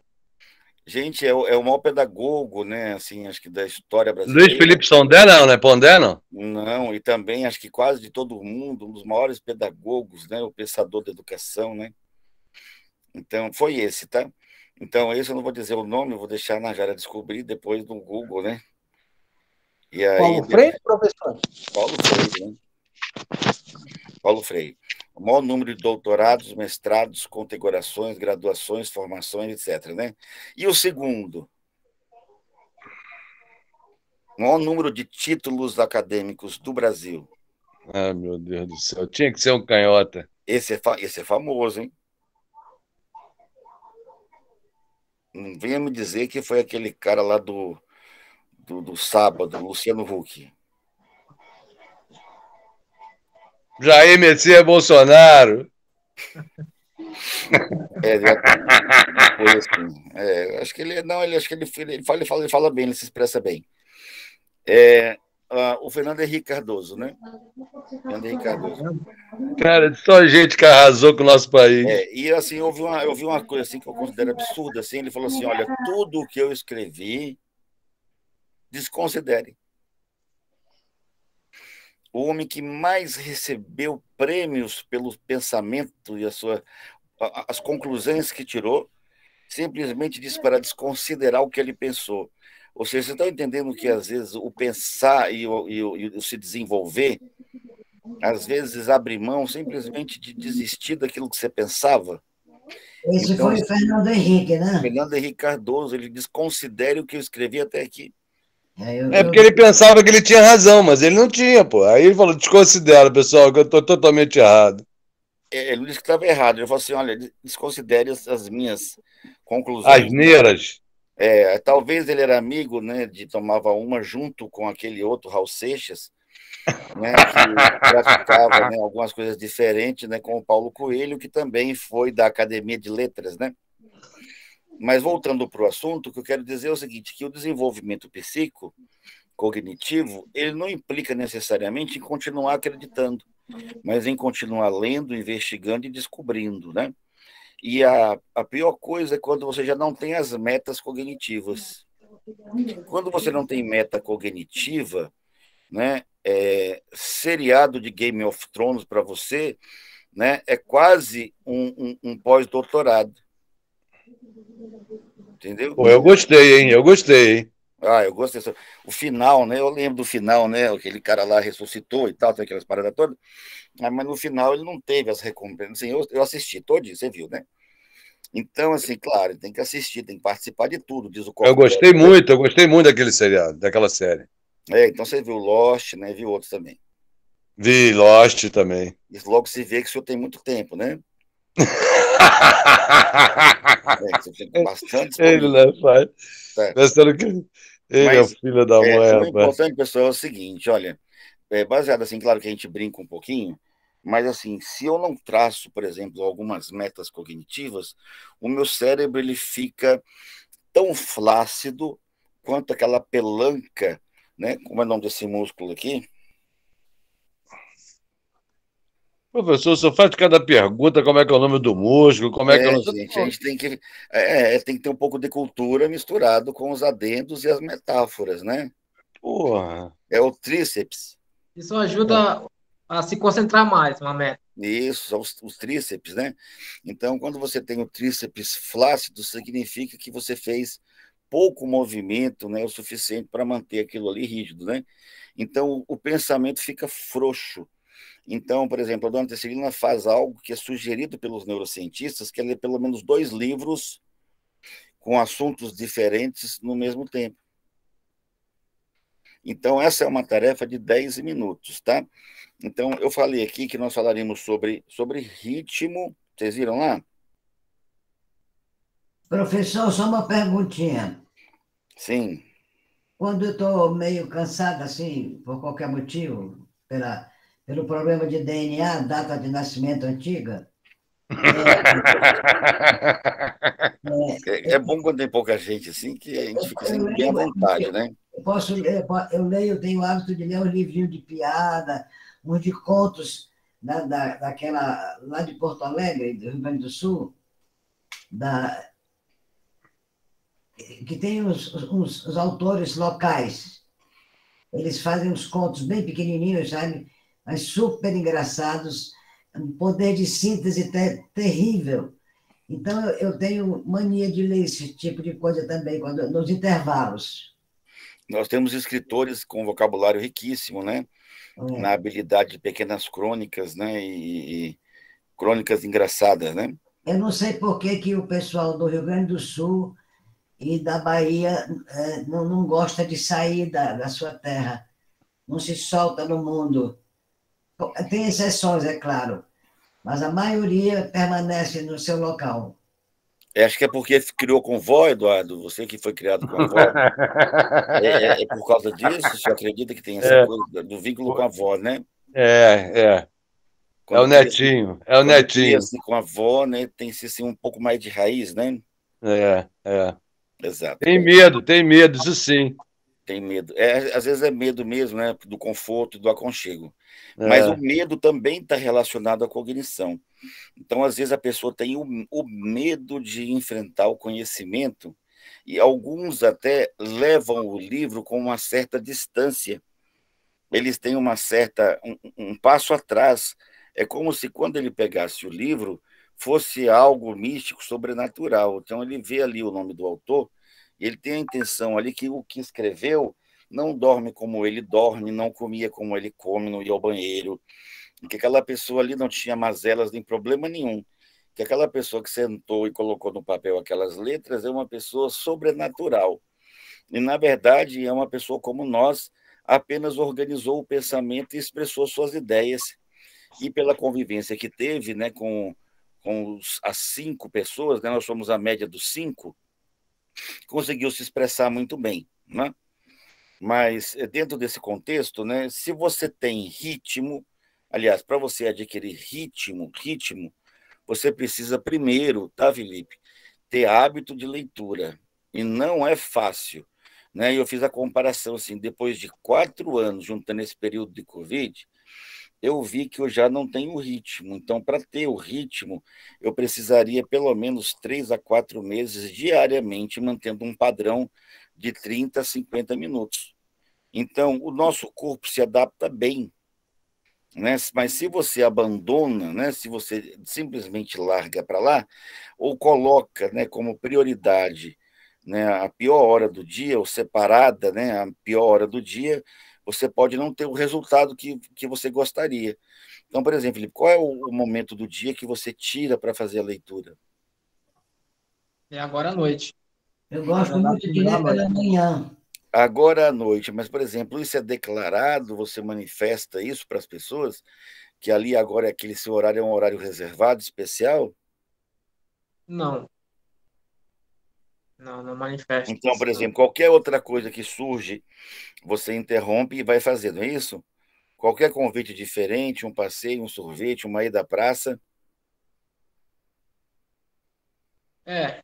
Gente, é o maior pedagogo, né? Assim, acho que da história brasileira. Luiz Felipe Sondé, não, né? Pondé, não? Não, e também acho que quase de todo mundo, um dos maiores pedagogos, né? O pensador da educação, né? Então, foi esse, tá? Então, esse eu não vou dizer o nome, eu vou deixar a Najara descobrir depois do Google, né? E aí, Paulo Freire, professor? Paulo Freire, né? Paulo Freire. O maior número de doutorados, mestrados, condecorações, graduações, formações, etc., né? E o segundo? O maior número de títulos acadêmicos do Brasil. Ah, meu Deus do céu. Tinha que ser um canhota. Esse é famoso, hein? Não venha me dizer que foi aquele cara lá do sábado, Luciano Huck. Jair Messias Bolsonaro. Foi assim. Acho que ele fala bem, ele se expressa bem. O Fernando Henrique Cardoso, né? Fernando Henrique Cardoso. Cara, só gente que arrasou com o nosso país. E assim, eu vi uma coisa assim que eu considero absurda, assim, ele falou assim, olha, tudo o que eu escrevi, desconsidere. O homem que mais recebeu prêmios pelo pensamento e as conclusões que tirou, simplesmente disse para desconsiderar o que ele pensou. Ou seja, você está entendendo que, às vezes, o pensar e o se desenvolver, às vezes, abre mão simplesmente de desistir daquilo que você pensava? Esse então, foi o Fernando Henrique, né? Fernando Henrique Cardoso, ele desconsidere o que eu escrevi até aqui. Porque ele pensava que ele tinha razão, mas ele não tinha, pô. Aí ele falou, desconsidera, pessoal, que eu estou totalmente errado. Ele disse que estava errado. Ele falou assim, olha, desconsidere as minhas conclusões. Asneiras. Talvez ele era amigo, né, de tomava uma junto com aquele outro Raul Seixas, né, que praticava, né, algumas coisas diferentes, né, com o Paulo Coelho, que também foi da Academia de Letras, né? Mas voltando para o assunto, o que eu quero dizer é o seguinte, que o desenvolvimento psicocognitivo, ele não implica necessariamente em continuar acreditando, mas em continuar lendo, investigando e descobrindo, né? E a pior coisa é quando você já não tem as metas cognitivas. Quando você não tem meta cognitiva, né, seriado de Game of Thrones para você, né, é quase um pós-doutorado. Entendeu? Pô, eu gostei, hein? Eu gostei, hein? Eu gostei. O final, né? Eu lembro do final, né? Aquele cara lá ressuscitou e tal, tem aquelas paradas todas. Mas no final ele não teve as recompensas. Assim, eu assisti todinho, você viu, né? Então, assim, claro, tem que assistir, tem que participar de tudo, diz o Cortella. Eu gostei muito daquele seriado, daquela série. Então você viu Lost, né? Viu outros também. Vi Lost também. Isso logo se vê que o senhor tem muito tempo, né? Você tem bastante Ele disponível. não faz. Tá. Pensando que ele é o Mas filho da mãe, o rapaz. importante, pessoal, é o seguinte, olha, baseado assim, claro que a gente brinca um pouquinho, mas assim, se eu não traço, por exemplo, algumas metas cognitivas, o meu cérebro ele fica tão flácido quanto aquela pelanca, né? Como é o nome desse músculo aqui? Professor, só faz cada pergunta, como é que é o nome do músculo, como é que é o nome... Gente, a gente tem que ter um pouco de cultura misturado com os adendos e as metáforas, né? Porra. É o tríceps. Isso ajuda a se concentrar mais, uma meta. Isso, são os tríceps, né? Então, quando você tem o tríceps flácido, significa que você fez pouco movimento, né, o suficiente para manter aquilo ali rígido, né? Então, o pensamento fica frouxo. Então, por exemplo, a dona Tesselina faz algo que é sugerido pelos neurocientistas, que é ler pelo menos 2 livros com assuntos diferentes no mesmo tempo. Então, essa é uma tarefa de 10 minutos, tá? Então, eu falei aqui que nós falaríamos sobre ritmo. Vocês viram lá? Professor, só uma perguntinha. Sim. Quando eu estou meio cansado, assim, por qualquer motivo, pelo problema de DNA, data de nascimento antiga, É bom quando tem pouca gente assim, que a gente fica assim, bem à vontade, né? eu leio, tenho o hábito de ler um livrinho de piada, uns de contos daquela, lá de Porto Alegre, do Rio Grande do Sul, que tem os autores locais. Eles fazem uns contos bem pequenininhos, sabe? Mas super engraçados, um poder de síntese terrível. Então, eu tenho mania de ler esse tipo de coisa também, nos intervalos. Nós temos escritores com vocabulário riquíssimo, né? Na habilidade de pequenas crônicas, né? E crônicas engraçadas, né? Eu não sei por que o pessoal do Rio Grande do Sul e da Bahia não gosta de sair da sua terra, não se solta no mundo. Tem exceções, é claro, mas a maioria permanece no seu local. Acho que é porque criou com vó, Eduardo, você que foi criado com a vó. É por causa disso? Você acredita que tem essa coisa do vínculo com a avó, né? É o netinho, é o netinho. Assim, com a avó, né, tem assim, um pouco mais de raiz, né? Exato. Tem medo, isso sim. Tem medo. Às vezes é medo mesmo, né? Do conforto, do aconchego. Mas o medo também está relacionado à cognição. Então, às vezes, a pessoa tem o medo de enfrentar o conhecimento, e alguns até levam o livro com uma certa distância. Eles têm um passo atrás. É como se, quando ele pegasse o livro, fosse algo místico, sobrenatural. Então, ele vê ali o nome do autor, e ele tem a intenção ali que o que escreveu não dorme como ele dorme, não comia como ele come, não ia ao banheiro, que aquela pessoa ali não tinha mazelas nem problema nenhum, que aquela pessoa que sentou e colocou no papel aquelas letras é uma pessoa sobrenatural. E, na verdade, é uma pessoa como nós, apenas organizou o pensamento e expressou suas ideias. E pela convivência que teve, né, com as 5 pessoas, né, nós somos a média dos 5, conseguiu se expressar muito bem, né? Mas dentro desse contexto, né, se você tem ritmo, aliás, para você adquirir ritmo, você precisa primeiro, tá, Felipe, ter hábito de leitura. E não é fácil, né? E eu fiz a comparação assim, depois de 4 anos juntando esse período de Covid, eu vi que eu já não tenho ritmo. Então, para ter o ritmo, eu precisaria pelo menos 3 a 4 meses diariamente, mantendo um padrão de 30 a 50 minutos. Então, o nosso corpo se adapta bem, né? Mas se você abandona, né? Se você simplesmente larga para lá, ou coloca, né, como prioridade, né, a pior hora do dia, ou separada, né, a pior hora do dia, você pode não ter o resultado que você gostaria. Então, por exemplo, Felipe, qual é o momento do dia que você tira para fazer a leitura? É agora à noite. Eu Já gosto dá muito de melhor à ler noite. pela manhã. Agora à noite, mas, por exemplo, isso é declarado, você manifesta isso para as pessoas, que ali agora aquele seu horário é um horário reservado, especial? Não, não manifesto Então, isso, por não. exemplo, qualquer outra coisa que surge, você interrompe e vai fazer, não é isso? Qualquer convite diferente, um passeio, um sorvete, uma ida à praça. É,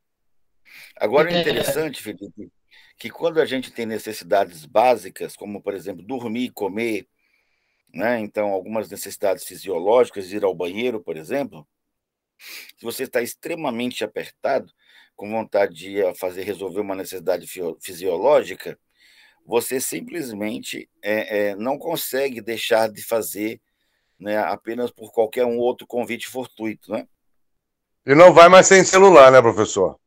Agora, o é, interessante, Felipe, que quando a gente tem necessidades básicas, como, por exemplo, dormir, comer, né? Então, algumas necessidades fisiológicas, ir ao banheiro, por exemplo, se você está extremamente apertado, com vontade de ir a fazer resolver uma necessidade fisiológica, você simplesmente não consegue deixar de fazer, né, apenas por qualquer um outro convite fortuito, né? E não vai mais sem celular, né, professor?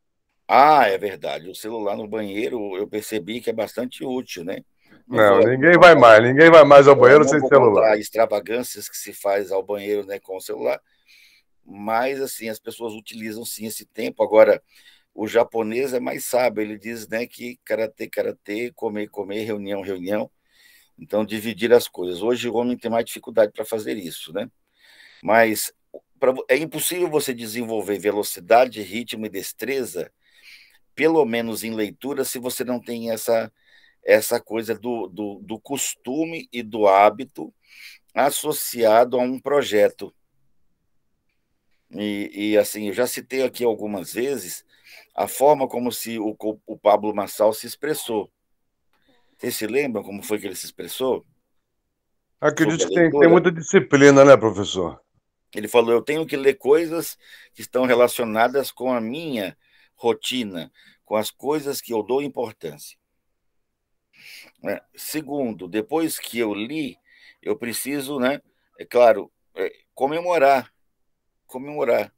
Ah, é verdade. O celular no banheiro eu percebi que é bastante útil, né? Não Não, vou aqui ninguém vai contar, mais. Ninguém vai mais ao banheiro não sem vou celular. contar extravagâncias que se faz ao banheiro, né, com o celular, mas assim as pessoas utilizam sim esse tempo. Agora, o japonês é mais sábio. Ele diz, né, que karatê, karatê, comer, comer, reunião, reunião. Então, dividir as coisas. Hoje o homem tem mais dificuldade para fazer isso, né? Mas é impossível você desenvolver velocidade, ritmo e destreza, pelo menos em leitura, se você não tem essa coisa do costume e do hábito associado a um projeto. Assim, eu já citei aqui algumas vezes a forma como se o Pablo Marçal se expressou. Vocês se lembram como foi que ele se expressou sobre Acredito a que tem leitura? muita disciplina, né, professor? Ele falou: eu tenho que ler coisas que estão relacionadas com a minha rotina, com as coisas que eu dou importância, né? Segundo, depois que eu li, eu preciso, né, é claro, comemorar, comemorar.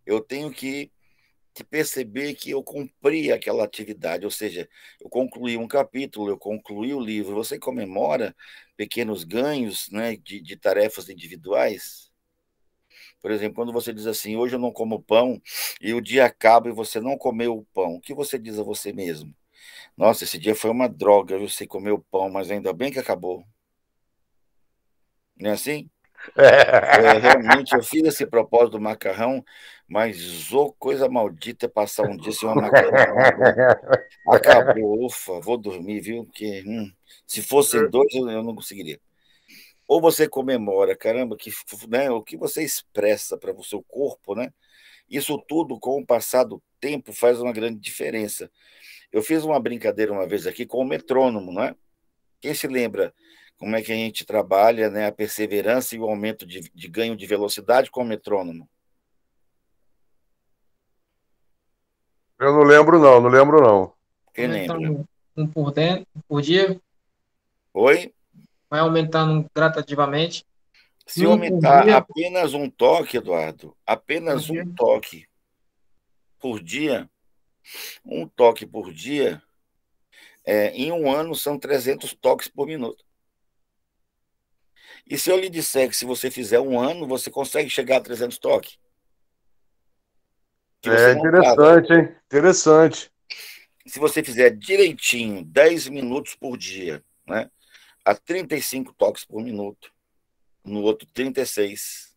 Eu tenho que perceber que eu cumpri aquela atividade, ou seja, eu concluí um capítulo, eu concluí o livro. Você comemora pequenos ganhos, né, de tarefas individuais? Por exemplo, quando você diz assim, hoje eu não como pão, e o dia acaba e você não comeu o pão, o que você diz a você mesmo? Nossa, esse dia foi uma droga, eu sei comer o pão, mas ainda bem que acabou. Não é assim? Realmente, eu fiz esse propósito do macarrão, mas coisa maldita é passar um dia sem um macarrão, viu? Acabou, ufa, vou dormir, viu? Porque se fossem dois, eu não conseguiria. Ou você comemora, caramba, né, o que você expressa para o seu corpo, né? Isso tudo, com o passar do tempo, faz uma grande diferença. Eu fiz uma brincadeira uma vez aqui com o metrônomo, né? Quem se lembra como é que a gente trabalha, né, a perseverança e o aumento de ganho de velocidade com o metrônomo? Eu não lembro, não, não lembro, não. Quem lembra? Aumentando um por dentro, por dia, Oi? vai aumentando gradativamente. Se Um por aumentar dia, apenas um toque, Eduardo, por apenas dia. um toque por dia, um toque por dia, em um ano são 300 toques por minuto. E se eu lhe disser que se você fizer um ano, você consegue chegar a 300 toques? Que você É não estava. interessante, hein? Interessante. Se você fizer direitinho, 10 minutos por dia, né, a 35 toques por minuto, no outro 36,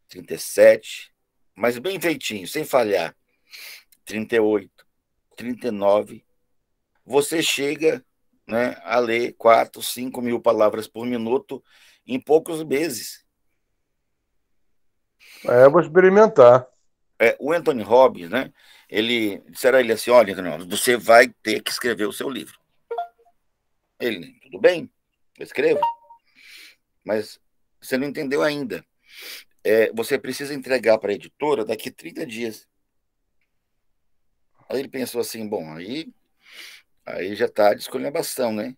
37, mas bem feitinho, sem falhar, 38, 39, você chega, né, a ler 4, 5 mil palavras por minuto em poucos meses. Eu vou experimentar. O Anthony Robbins, né, disseram a ele assim, olha, você vai ter que escrever o seu livro. Ele, tudo bem, eu escrevo. Mas você não entendeu ainda. Você precisa entregar para a editora daqui 30 dias. Aí ele pensou assim, bom, aí já está de esculhambação, né?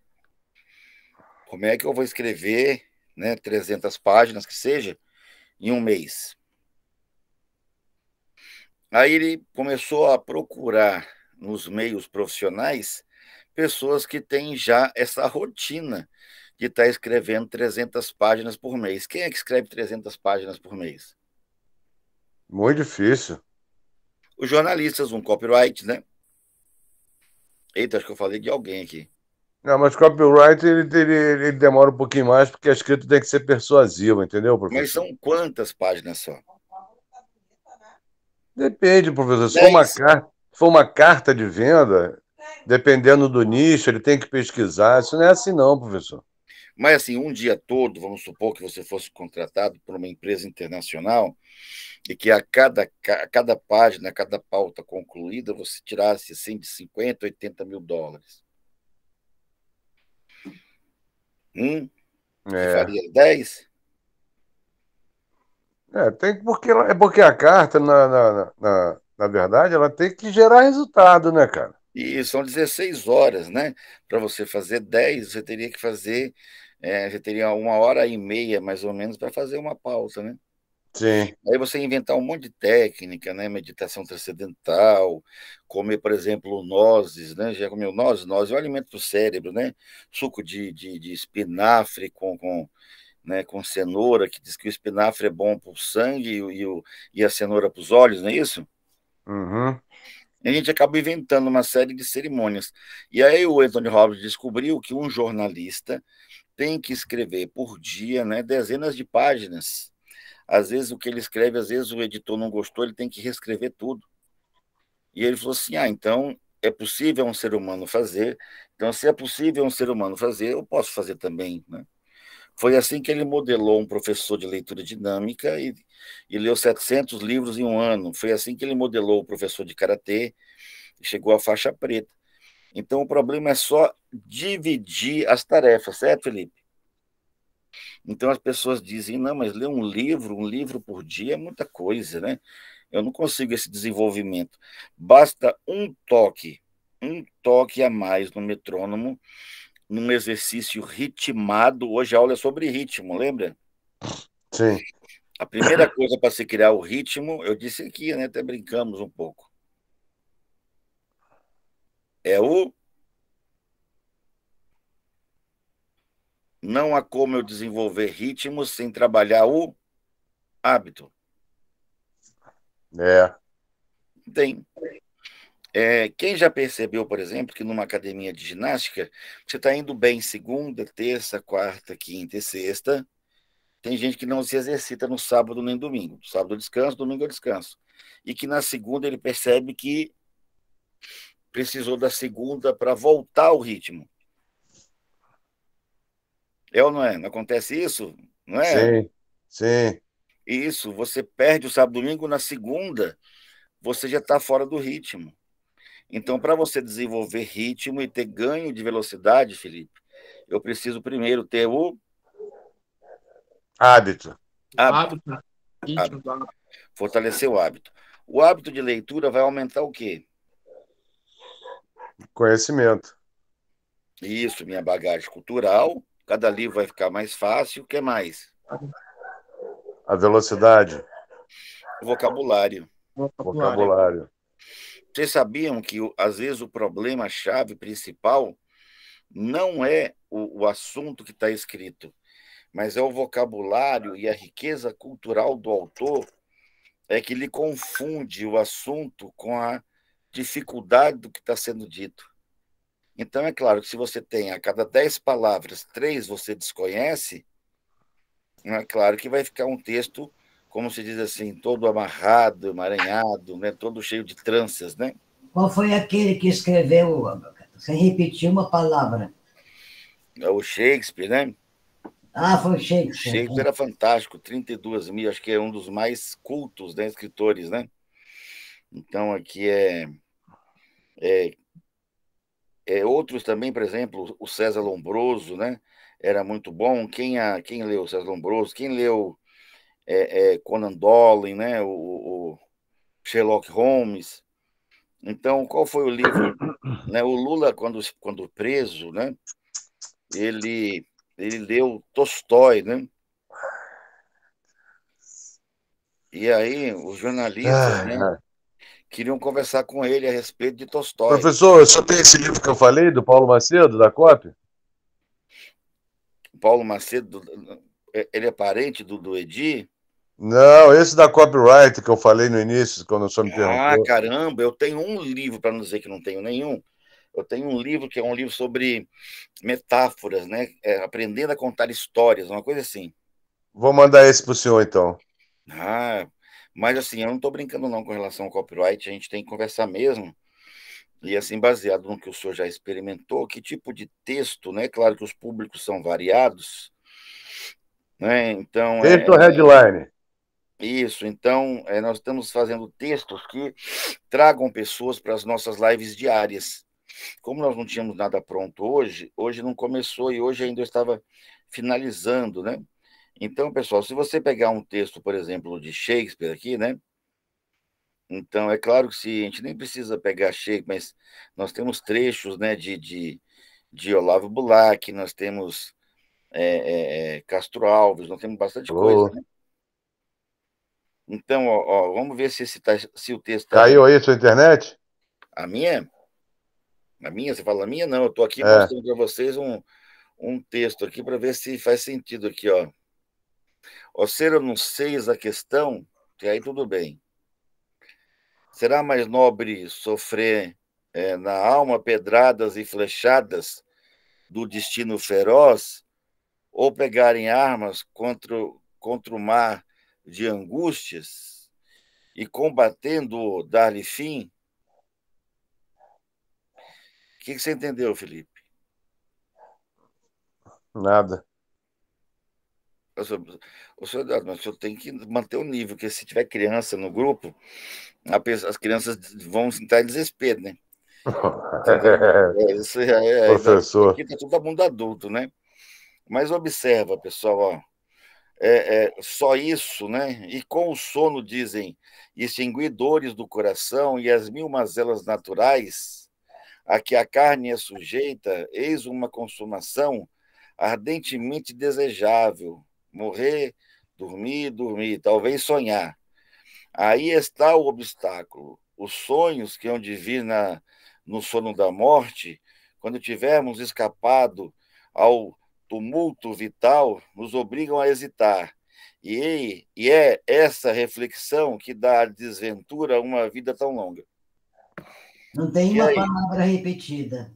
Como é que eu vou escrever, né, 300 páginas que seja, em um mês? Aí ele começou a procurar nos meios profissionais pessoas que têm já essa rotina de estar escrevendo 300 páginas por mês. Quem é que escreve 300 páginas por mês? Muito difícil. Os jornalistas, um copyright, né? Eita, acho que eu falei de alguém aqui. Não, mas copyright ele demora um pouquinho mais porque a escrita tem que ser persuasiva, entendeu, Mas professor? são quantas páginas só? Depende, professor. Se 10. for uma carta de venda, dependendo do nicho, ele tem que pesquisar. Isso não é assim, não, professor. Mas assim, um dia todo, vamos supor que você fosse contratado por uma empresa internacional e que a cada página, a cada pauta concluída, você tirasse assim, de 50, 80 mil dólares. Você É. faria 10? Porque a carta, na verdade, ela tem que gerar resultado, né, cara? E são 16 horas, né? Para você fazer 10, você teria que fazer, você teria 1 hora e meia, mais ou menos, para fazer uma pauta, né? Sim. Aí você inventar um monte de técnica, né? Meditação transcendental, comer, por exemplo, nozes, né? Já comeu nozes? Nozes é um alimento do cérebro, né? Suco de espinafre né, com cenoura, que diz que o espinafre é bom para o sangue e a cenoura para os olhos, não é isso? Uhum. E a gente acaba inventando uma série de cerimônias. E aí o Anthony Robbins descobriu que um jornalista tem que escrever por dia, né, dezenas de páginas. Às vezes o que ele escreve, às vezes o editor não gostou, ele tem que reescrever tudo. E ele falou assim, então é possível um ser humano fazer, então se é possível um ser humano fazer, eu posso fazer também, né? Foi assim que ele modelou um professor de leitura dinâmica e leu 700 livros em um ano. Foi assim que ele modelou o professor de karatê e chegou à faixa preta. Então o problema é só dividir as tarefas, certo, Felipe? Então as pessoas dizem, não, mas ler um livro por dia é muita coisa, né? Eu não consigo esse desenvolvimento. Basta um toque a mais no metrônomo, num exercício ritmado. Hoje a aula é sobre ritmo, lembra? Sim. A primeira coisa para se criar o ritmo, eu disse aqui, né? Até brincamos um pouco. Não há como eu desenvolver ritmo sem trabalhar o hábito. É. Tem. Quem já percebeu, por exemplo, que numa academia de ginástica, você está indo bem segunda, terça, quarta, quinta e sexta. Tem gente que não se exercita no sábado nem domingo. Sábado eu descanso, domingo eu descanso. E que na segunda ele percebe que precisou da segunda para voltar ao ritmo. É ou não é? Não acontece isso? Não é? Sim. Sim. Isso, você perde o sábado e domingo, na segunda você já está fora do ritmo. Então, para você desenvolver ritmo e ter ganho de velocidade, Felipe, eu preciso primeiro ter o Hábito. hábito. Hábito, ritmo, Fortalecer o hábito. O hábito de leitura vai aumentar o quê? Conhecimento. Isso, minha bagagem cultural. Cada livro vai ficar mais fácil. O que mais? A velocidade. O vocabulário. Vocabulário. Vocês sabiam que, às vezes, o problema-chave principal não é o assunto que está escrito, mas é o vocabulário e a riqueza cultural do autor que ele confunde o assunto com a dificuldade do que está sendo dito. Então, é claro que se você tem a cada 10 palavras, 3 você desconhece, é claro que vai ficar um texto, como se diz assim, todo amarrado, emaranhado, né, todo cheio de tranças, né? Qual foi aquele que escreveu, sem repetir uma palavra? É o Shakespeare, né? Ah, foi O Shakespeare. Shakespeare era fantástico, 32 mil, acho que é um dos mais cultos, né, escritores, né? Então, aqui outros também, por exemplo, o César Lombroso, né? Era muito bom. Quem leu César Lombroso? Quem leu Conan Doyle, né? O Sherlock Holmes. Então, qual foi o livro? Né? O Lula, quando preso, né? Ele leu Tolstói, né? E aí, os jornalistas, né, Ah, queriam conversar com ele a respeito de Tolstói. professor, o senhor tem esse livro que eu falei, do Paulo Macedo, da COP? Paulo Macedo, ele é parente do Edi? Não, esse da copyright que eu falei no início, quando o senhor me Ah, perguntou. caramba, eu tenho um livro, para não dizer que não tenho nenhum. Eu tenho um livro que é um livro sobre metáforas, né? Aprendendo a contar histórias, uma coisa assim. Vou mandar esse para o senhor, então. Ah, mas assim, eu não estou brincando não com relação ao copyright, a gente tem que conversar mesmo. E assim, baseado no que o senhor já experimentou, que tipo de texto, né? Claro que os públicos são variados, né? Então, Texto ou headline? isso. Então, nós estamos fazendo textos que tragam pessoas para as nossas lives diárias. Como nós não tínhamos nada pronto hoje não começou e hoje ainda eu estava finalizando, né? Então, pessoal, se você pegar um texto, por exemplo, de Shakespeare aqui, né? Então, é claro que se a gente nem precisa pegar Shakespeare, mas nós temos trechos, né, de Olavo Bilac, nós temos Castro Alves, nós temos bastante coisa, Oh, né? Então, vamos ver se o texto está caiu aí sua internet? a minha. A minha, você fala a minha? Não, eu estou aqui É. mostrando para vocês um texto aqui para ver se faz sentido aqui, ó. Ou ser eu não sei a questão, que aí tudo bem. Será mais nobre sofrer na alma pedradas e flechadas do destino feroz, ou pegar em armas contra o mar de angústias e combatendo dar-lhe fim? O que você entendeu, Felipe? Nada. Mas o senhor tem que manter o nível, porque se tiver criança no grupo, as crianças vão entrar em desespero, né? Entendeu? Isso Professor. aqui está todo mundo adulto, né? Mas observa, pessoal, ó, só isso, né? E com o sono, dizem, extinguidores do coração e as mil mazelas naturais, a que a carne é sujeita, eis uma consumação ardentemente desejável. Morrer, dormir, talvez sonhar. Aí está o obstáculo. Os sonhos que hão de vir no sono da morte, quando tivermos escapado ao tumulto vital, nos obrigam a hesitar. E é essa reflexão que dá à desventura uma vida tão longa. Não tem E uma aí? palavra repetida.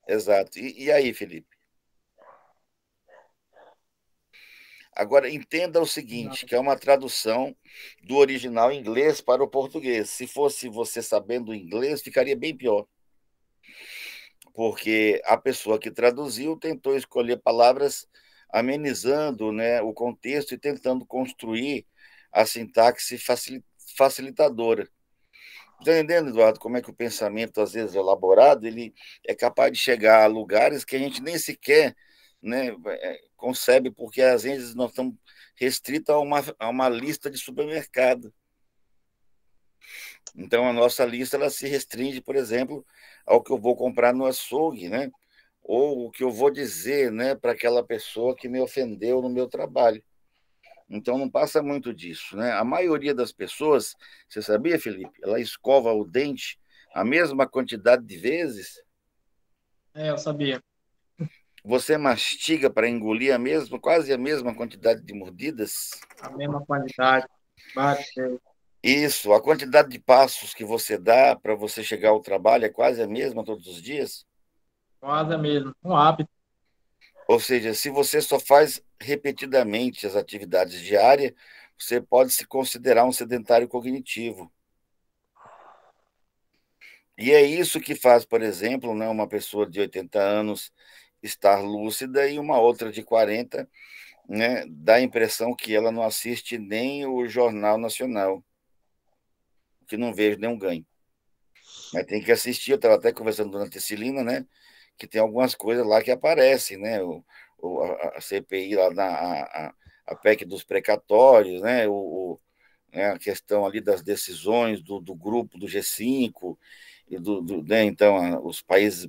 Exato. E aí, Felipe? Agora, entenda o seguinte, que é uma tradução do original inglês para o português. Se fosse você sabendo inglês, ficaria bem pior. Porque a pessoa que traduziu tentou escolher palavras amenizando, né, o contexto e tentando construir a sintaxe facilitadora. Está entendendo, Eduardo, como é que o pensamento, às vezes, elaborado, ele é capaz de chegar a lugares que a gente nem sequer, né, concebe, porque às vezes nós estamos restritos a uma lista de supermercado. Então, a nossa lista ela se restringe, por exemplo, ao que eu vou comprar no açougue, né? Ou o que eu vou dizer, né, para aquela pessoa que me ofendeu no meu trabalho. Então, não passa muito disso, né? A maioria das pessoas, você sabia, Felipe? Ela escova o dente a mesma quantidade de vezes. Eu sabia. Você mastiga para engolir quase a mesma quantidade de mordidas. A mesma quantidade. Vários vezes. Isso, a quantidade de passos que você dá para você chegar ao trabalho é quase a mesma todos os dias. Quase mesmo. Um hábito. Ou seja, se você só faz repetidamente as atividades diárias, você pode se considerar um sedentário cognitivo. E é isso que faz, por exemplo, né, uma pessoa de 80 anos estar lúcida e uma outra de 40, né, dá a impressão que ela não assiste nem o Jornal Nacional, que não vejo nenhum ganho. Mas tem que assistir, eu estava até conversando com a Tessilina, né, que tem algumas coisas lá que aparecem, né, a CPI lá, a PEC dos precatórios, né, né, a questão ali das decisões do grupo do G5, e né, então, os países,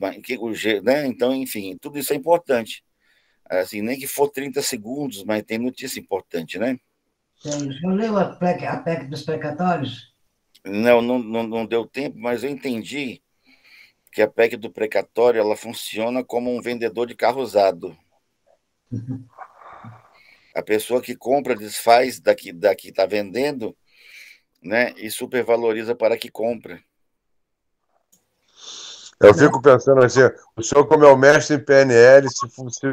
né, então, enfim, tudo isso é importante. Assim, nem que for 30 segundos, mas tem notícia importante, né? Tem. O senhor leu a PEC dos precatórios? Não deu tempo, mas eu entendi que a PEC do precatório ela funciona como um vendedor de carro usado. A pessoa que compra desfaz da que está vendendo, né, e supervaloriza para que compra. Eu fico pensando assim, o senhor, como é o mestre em PNL,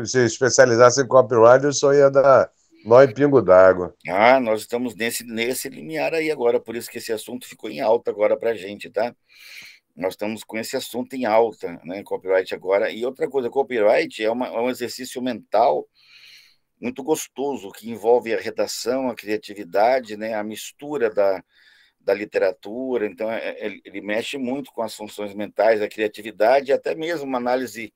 se especializasse em copyright, eu só ia dar nó em pingo d'água. Nós estamos nesse limiar aí agora, por isso que esse assunto ficou em alta agora para a gente, tá? Nós estamos com esse assunto em alta, né? Copyright agora. E outra coisa, copyright é um exercício mental muito gostoso, que envolve a redação, a criatividade, né? A mistura da literatura. Então, ele mexe muito com as funções mentais, a criatividade, e até mesmo uma análise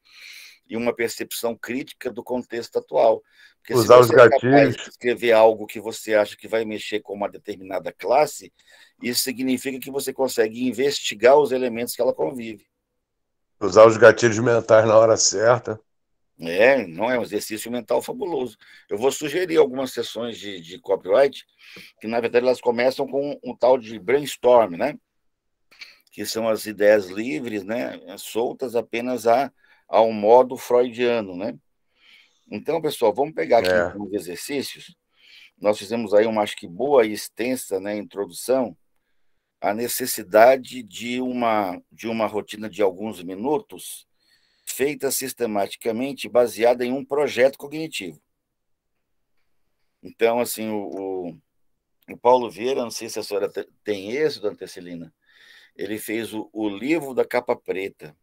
e uma percepção crítica do contexto atual. Porque se Usar os você é capaz de gatilhos. escrever algo que você acha que vai mexer com uma determinada classe, isso significa que você consegue investigar os elementos que ela convive. Usar os gatilhos mentais na hora certa. Não é um exercício mental fabuloso. Eu vou sugerir algumas sessões de copyright, que na verdade elas começam com um tal de brainstorm, né? Que são as ideias livres, né? Soltas apenas ao modo freudiano, né? Então, pessoal, vamos pegar aqui É. então, os exercícios. Nós fizemos aí uma, acho que boa e extensa, né, introdução à necessidade de uma rotina de alguns minutos, feita sistematicamente, baseada em um projeto cognitivo. Então, assim, o Paulo Vieira, não sei se a senhora tem esse, dona Tesselina, ele fez o livro da capa preta.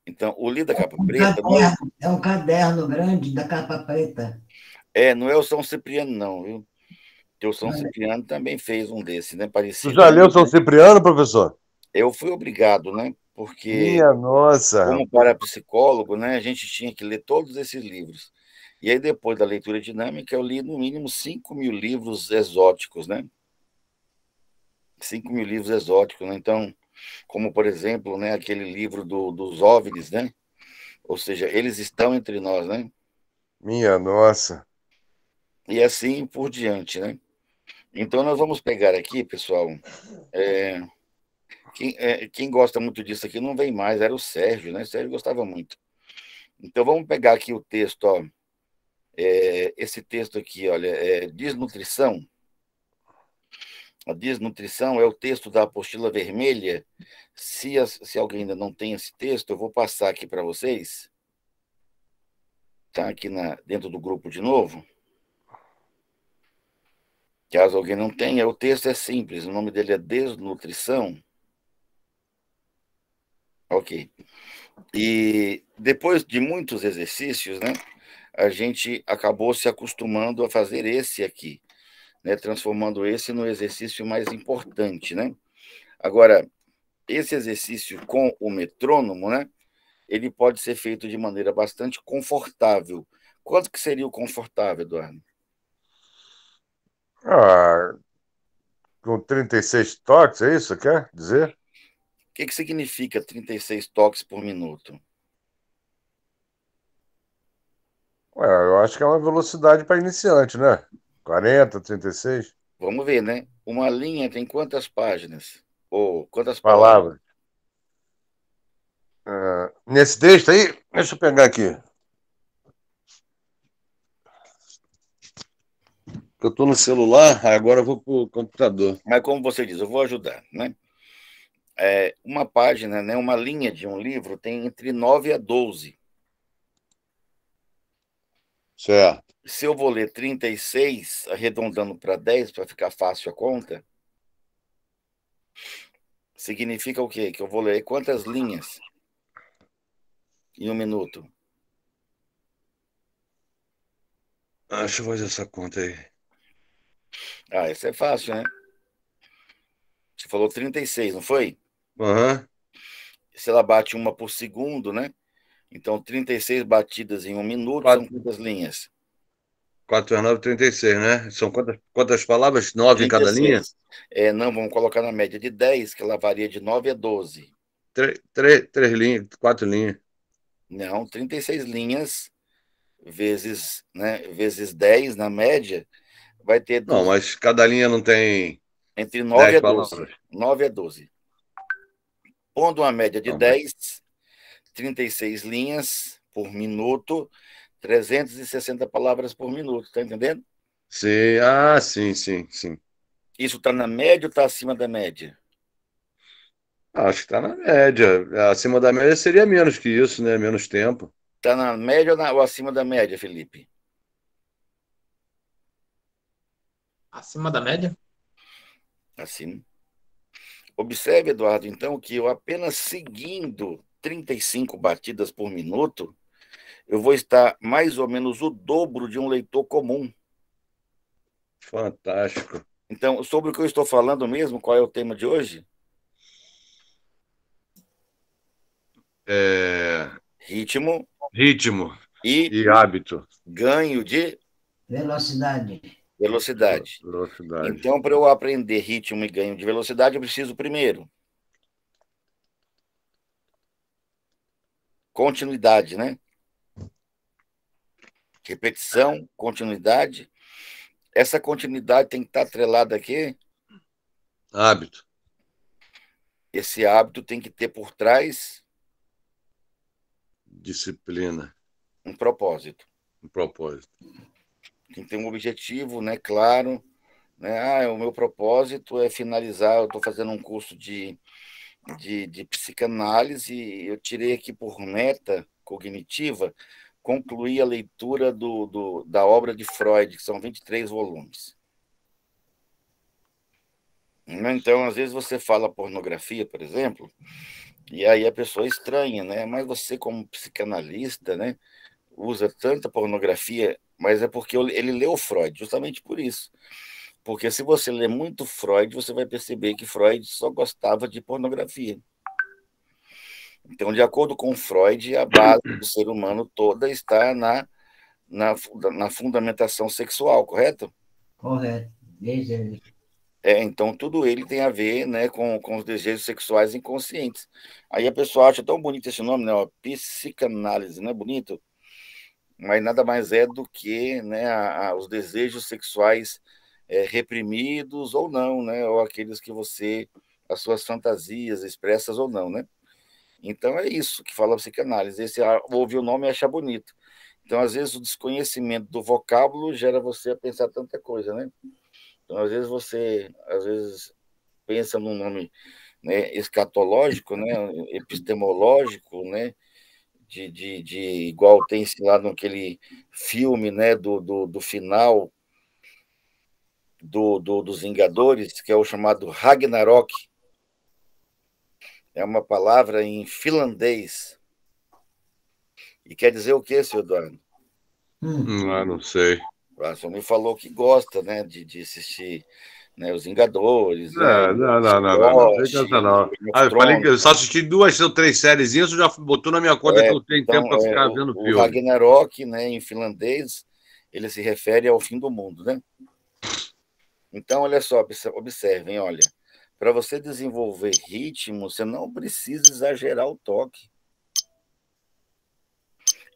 Então, o livro da capa preta É um caderno grande da capa preta. não é o São Cipriano, não, viu? Porque o São Cipriano também fez um desse, né? Tu Parecido, já mas leu São Cipriano, professor? eu fui obrigado, né? Porque, Minha nossa. como parapsicólogo, né, a gente tinha que ler todos esses livros. E aí, depois da leitura dinâmica, eu li no mínimo 5.000 livros exóticos, né? 5.000 livros exóticos, né? Então, como, por exemplo, né, aquele livro dos OVNIs, né? Ou seja, eles estão entre nós, né? Minha nossa. E assim por diante, né? Então, nós vamos pegar aqui, pessoal. Quem gosta muito disso aqui não vem mais, era o Sérgio, né? O Sérgio gostava muito. Então, vamos pegar aqui o texto, ó. Esse texto aqui, olha, desnutrição. A desnutrição é o texto da apostila vermelha. Se alguém ainda não tem esse texto, eu vou passar aqui para vocês. Está aqui dentro do grupo de novo. Caso alguém não tenha, o texto é simples. O nome dele é Desnutrição. Ok. E depois de muitos exercícios, né, a gente acabou se acostumando a fazer esse aqui, né, transformando esse no exercício mais importante, né? Agora, esse exercício com o metrônomo, né, ele pode ser feito de maneira bastante confortável. Quanto que seria o confortável, Eduardo? Ah, com 36 toques, é isso que quer dizer? O que significa 36 toques por minuto? Ué, eu acho que é uma velocidade para iniciante, né? 40, 36 Vamos ver, né? Uma linha tem quantas páginas? Ou quantas palavras? palavras. Nesse texto aí, deixa eu pegar aqui. Eu estou no celular, agora eu vou para o computador. Mas como você diz, eu vou ajudar, né? Uma página, né, uma linha de um livro tem entre 9 a 12. Certo. Se eu vou ler 36, arredondando para 10, para ficar fácil a conta, significa o quê? Que eu vou ler quantas linhas em um minuto? Deixa eu fazer essa conta aí. Isso é fácil, né? Você falou 36, não foi? Aham. Se ela bate uma por segundo, né? Então, 36 batidas em um minuto são 4, quantas linhas? 4 × 9, 36, né? São quantas palavras? 9 em cada linha? 36. Não, vamos colocar na média de 10, que ela varia de 9 a 12. 3 linhas, 4 linhas. Não, 36 linhas vezes, né, vezes 10 na média, vai ter Não, mas cada linha não tem entre 9 10 a 12. palavras. 9 a 12. Pondo uma média de Não, mas... 10, 36 linhas por minuto, 360 palavras por minuto, tá entendendo? Sim, sim, sim, sim. Isso está na média ou está acima da média? Acho que está na média. Acima da média seria menos que isso, né? Menos tempo. Está na média ou acima da média, Felipe? Acima da média? Acima. Observe, Eduardo, então, que eu apenas seguindo 35 batidas por minuto, eu vou estar mais ou menos o dobro de um leitor comum. Fantástico. Então, sobre o que eu estou falando mesmo, qual é o tema de hoje? Ritmo Ritmo e e hábito. ganho de Velocidade. velocidade. Velocidade. Então, para eu aprender ritmo e ganho de velocidade, eu preciso primeiro continuidade, né? Repetição, continuidade. Essa continuidade tem que estar atrelada aqui. Hábito. Esse hábito tem que ter por trás Disciplina. um propósito. Um propósito. Tem que ter um objetivo, né, claro. Né? O meu propósito é finalizar. Eu estou fazendo um curso de psicanálise e eu tirei aqui por meta cognitiva concluir a leitura da obra de Freud, que são 23 volumes. Então, às vezes você fala pornografia, por exemplo, e aí a pessoa estranha, né? Mas você, como psicanalista, né, usa tanta pornografia, mas é porque ele leu Freud, justamente por isso. Porque se você ler muito Freud, você vai perceber que Freud só gostava de pornografia. Então, de acordo com Freud, a base do ser humano toda está na fundamentação sexual, correto? Correto. Desde Então, tudo ele tem a ver, né, com os desejos sexuais inconscientes. Aí a pessoa acha tão bonito esse nome, né, ó, psicanálise, não é bonito? Mas nada mais é do que, né, os desejos sexuais reprimidos ou não, né, ou aqueles que as suas fantasias expressas ou não, né? Então é isso que fala a psicanálise. Esse ouvir o nome e achar bonito. Então, às vezes, o desconhecimento do vocábulo gera você a pensar tanta coisa, né? Então, às vezes pensa num nome, né, escatológico, né, epistemológico, né, de igual tem-se lá naquele filme, né, do final dos Vingadores, que é o chamado Ragnarok. É uma palavra em finlandês. E quer dizer o quê, seu Eduardo? Não sei. O senhor me falou que gosta, né, de assistir, né, os Vingadores, né, Não. Sei que Lost, essa não. Game of Eu falei que Thrones. eu só assisti 2 ou 3 sériezinhas, você já botou na minha conta que eu tenho tempo Então, para ficar vendo o filme. Ragnarok, né, em finlandês, ele se refere ao fim do mundo, né? Então, olha só, observem, olha, para você desenvolver ritmo, você não precisa exagerar o toque.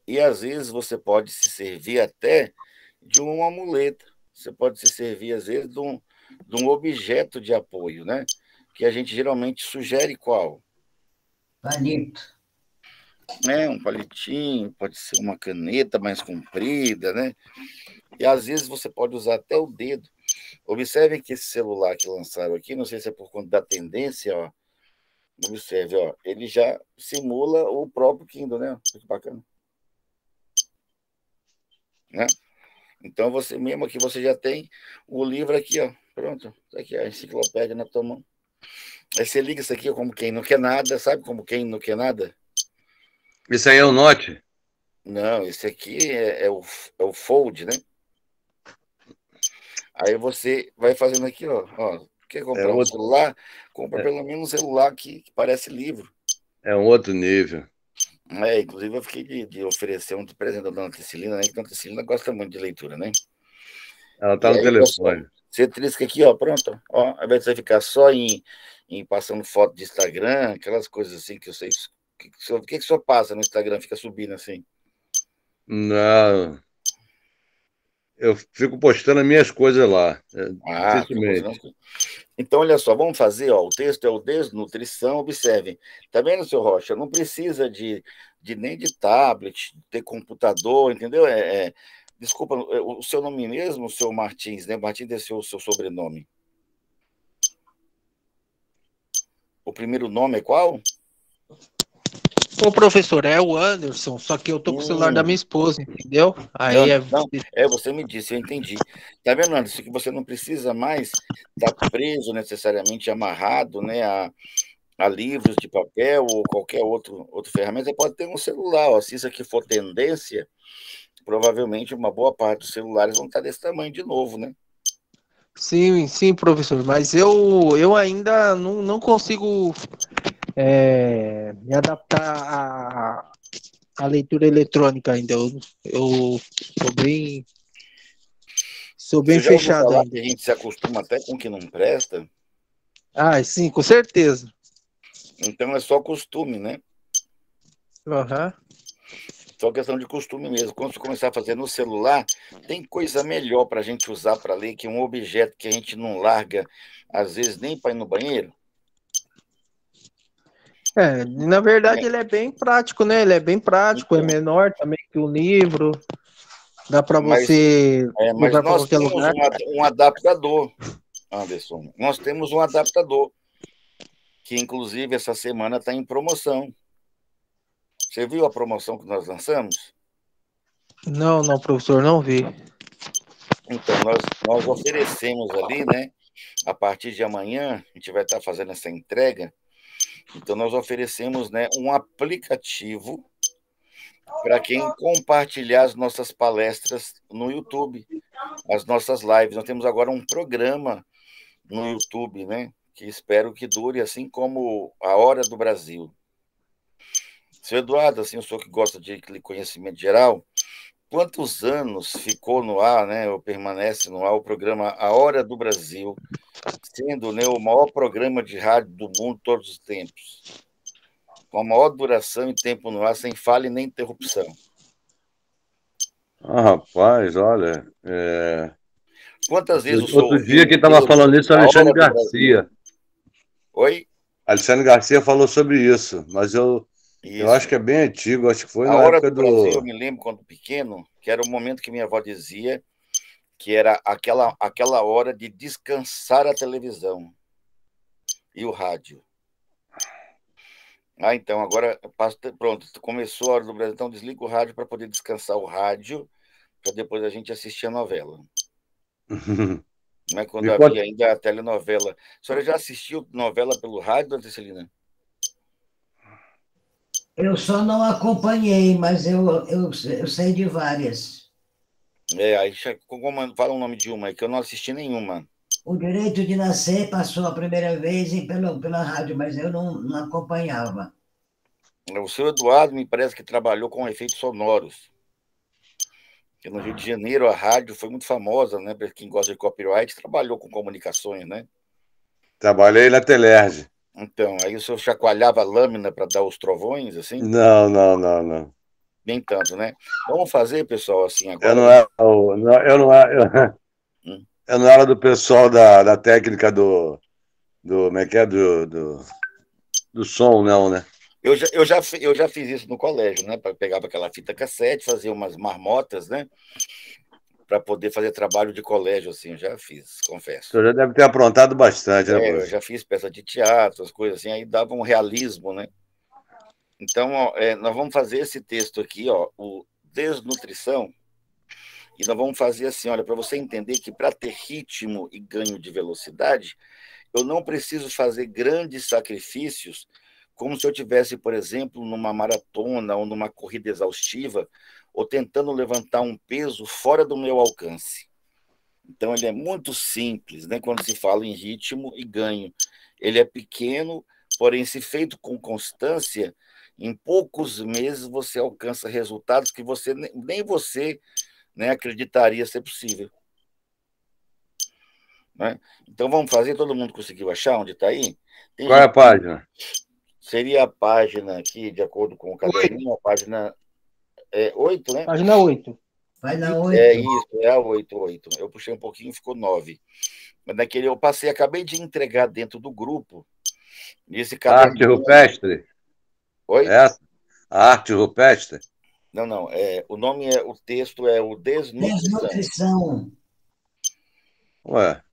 E às vezes você pode se servir até de uma muleta. Você pode se servir, às vezes, de um objeto de apoio, né? Que a gente geralmente sugere qual? palito. Um palitinho, pode ser uma caneta mais comprida, né? E às vezes você pode usar até o dedo. Observem que esse celular que lançaram aqui, não sei se é por conta da tendência, ó. Observe, ó, ele já simula o próprio Kindle, né? Que bacana. Né? Então você mesmo aqui, você já tem o livro aqui, ó. Pronto, tá aqui a enciclopédia na tua mão. Aí você liga isso aqui como quem não quer nada, sabe como quem não quer nada? Isso aí é o Note? Não, esse aqui é o Fold, né? Aí você vai fazendo aqui, ó. Quer É comprar um outro, celular? Compra pelo menos um celular que parece livro. é um outro nível. Inclusive eu fiquei de oferecer um presente da Dona Cecilina, né? Que a Dona Cecilina gosta muito de leitura, né? Ela E está no aí, pessoal, telefone. você trisca aqui, ó, pronto. Ó, ao invés de você ficar só em passando foto de Instagram, aquelas coisas assim que eu sei. O que o senhor passa no Instagram? Fica subindo assim. Não, eu fico postando as minhas coisas lá, Fica postando as dificilmente. coisas. Então, olha só, vamos fazer, ó, o texto é o Desnutrição, observem. Tá vendo, seu Rocha? Não precisa nem de tablet, ter computador, entendeu? Desculpa, o seu nome mesmo, o seu Martins, né? Martins é o seu sobrenome. O primeiro nome é qual? Ô, professor, é o Anderson, só que eu tô com o celular da minha esposa, entendeu? Aí Não, você me disse, eu entendi. Tá vendo, Anderson, que você não precisa mais estar preso necessariamente, amarrado, né, a livros de papel ou qualquer outra ferramenta. Você pode ter um celular, ó. Se isso aqui for tendência, provavelmente uma boa parte dos celulares vão estar desse tamanho de novo, né? sim, sim, professor, mas eu ainda não consigo me adaptar à leitura eletrônica ainda. Eu sou bem Você já ouviu fechado falar que ainda. a gente se acostuma até com o que não presta? Ah, sim, com certeza. Então é só costume, né? Aham. Só questão de costume mesmo. Quando você começar a fazer no celular, tem coisa melhor para a gente usar para ler que um objeto que a gente não larga, às vezes, nem para ir no banheiro. Na verdade ele é bem prático, né? Ele é bem prático, é Então, menor também que o livro, dá para mas, você mas levar para nós qualquer temos lugar. um adaptador, Anderson. Nós temos um adaptador, que inclusive essa semana está em promoção. Você viu a promoção que nós lançamos? Não, não, professor, não vi. Então, nós oferecemos ali, né? A partir de amanhã, a gente vai estar fazendo essa entrega. Então, nós oferecemos, né, um aplicativo para quem compartilhar as nossas palestras no YouTube, as nossas lives. Nós temos agora um programa no YouTube, né? Que espero que dure, assim como a Hora do Brasil. Seu Eduardo, assim, eu sou que gosta de conhecimento geral, quantos anos ficou no ar, né, ou permanece no ar o programa A Hora do Brasil, sendo, né, o maior programa de rádio do mundo todos os tempos, com a maior duração e tempo no ar, sem falha e nem interrupção? Ah, rapaz, olha. Quantas vezes o senhor Outro ouviu dia quem estava inteiro falando isso é o A Alexandre Hora do Brasil? Garcia. Oi? Alexandre Garcia falou sobre isso, mas eu acho Isso. que é bem antigo, acho que foi A na Hora época do Brasil, eu do. me lembro quando pequeno, que era o momento que minha avó dizia que era aquela hora de descansar a televisão e o rádio. Então, agora, pronto, começou a Hora do Brasil, então desliga o rádio para poder descansar o rádio, para depois a gente assistir a novela. Não é quando Me conta. havia ainda a telenovela. A senhora já assistiu novela pelo rádio, dona Cecilina? Eu só não acompanhei, mas eu sei de várias. Aí fala o nome de uma aí, que eu não assisti nenhuma. O Direito de Nascer passou a primeira vez pela rádio, mas eu não acompanhava. O seu Eduardo me parece que trabalhou com efeitos sonoros. Porque no Rio de Janeiro a rádio foi muito famosa, né? Para quem gosta de copyright, trabalhou com comunicações, né? Trabalhei na Telerge. Então, aí o senhor chacoalhava a lâmina para dar os trovões, assim? Não, não, não, não. Nem tanto, né? Vamos fazer, pessoal, assim Eu agora. não era, eu não era, Hum. eu não era do pessoal da técnica como é que é? Do som, não, né? Eu já fiz isso no colégio, né? Pegava aquela fita cassete, fazia umas marmotas, né? Para poder fazer trabalho de colégio, assim, eu já fiz, confesso. Você já deve ter aprontado bastante, né, Eu professor? já fiz peça de teatro, as coisas assim, aí dava um realismo, né? Então, ó, nós vamos fazer esse texto aqui, ó, o Desnutrição, E nós vamos fazer assim, olha, para você entender que para ter ritmo e ganho de velocidade, eu não preciso fazer grandes sacrifícios, como se eu tivesse, por exemplo, numa maratona ou numa corrida exaustiva, ou tentando levantar um peso fora do meu alcance. Então, ele é muito simples, né? Quando se fala em ritmo e ganho. Ele é pequeno, porém, se feito com constância, em poucos meses você alcança resultados que você nem você, né, acreditaria ser possível. Né? Então, vamos fazer? Todo mundo conseguiu achar onde está aí? Tem Qual é a gente... página? Seria a página aqui, de acordo com o caderninho, a página 8, né? Página 8. Vai na É 8. isso, é a 8. Eu puxei um pouquinho, ficou 9. Mas naquele eu passei, acabei de entregar dentro do grupo, nesse Arte caderninho. rupestre? Oi? Essa? A arte rupestre? Não. O nome o texto é o Desnutrição. Desnutrição. Ué.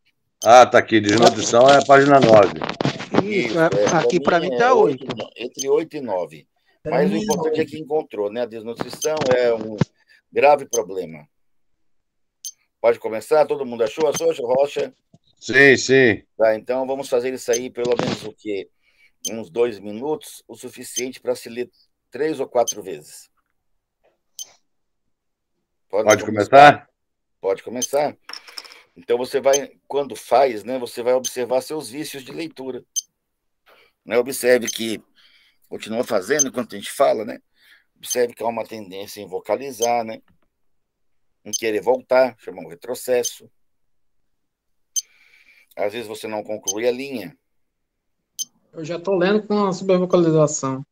Ah, tá aqui. Desnutrição é a página 9. Isso, aqui para mim tá 8. Entre 8 e 9. Pra Mas o mim, importante é que encontrou, né? A desnutrição é um grave problema. Pode começar? Todo mundo achou? Achou, Rocha? Sim, sim. Tá, então vamos fazer isso aí pelo menos o quê? Uns 2 minutos, o suficiente para se ler 3 ou 4 vezes. Pode começar? Pode começar. Então você vai, quando faz, né, você vai observar seus vícios de leitura. Né? Observe que continua fazendo enquanto a gente fala, né? Observe que há uma tendência em vocalizar, né? Em querer voltar, chamar um retrocesso. Às vezes você não conclui a linha. Eu já estou lendo com a supervocalização.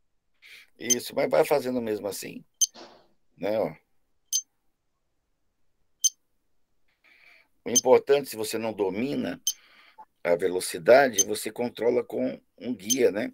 Isso, mas vai fazendo mesmo assim. Né? Ó. O importante, se você não domina a velocidade, você controla com um guia, né?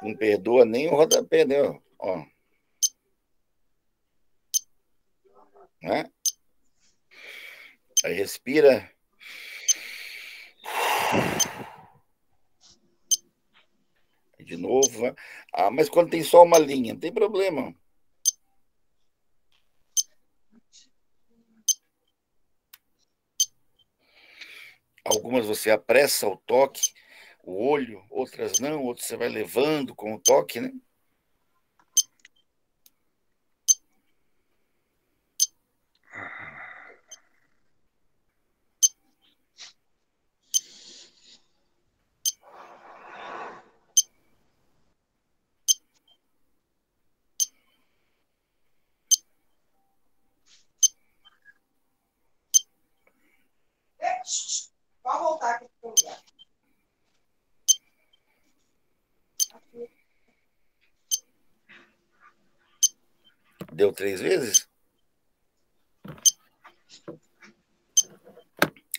Não perdoa nem o rodapé, né? Ó. Né? Aí respira. De novo. Ah, mas quando tem só uma linha, não tem problema. Algumas você apressa o toque, o olho, outras não, outras você vai levando com o toque, né? Pode voltar aqui para o lugar. Deu 3 vezes?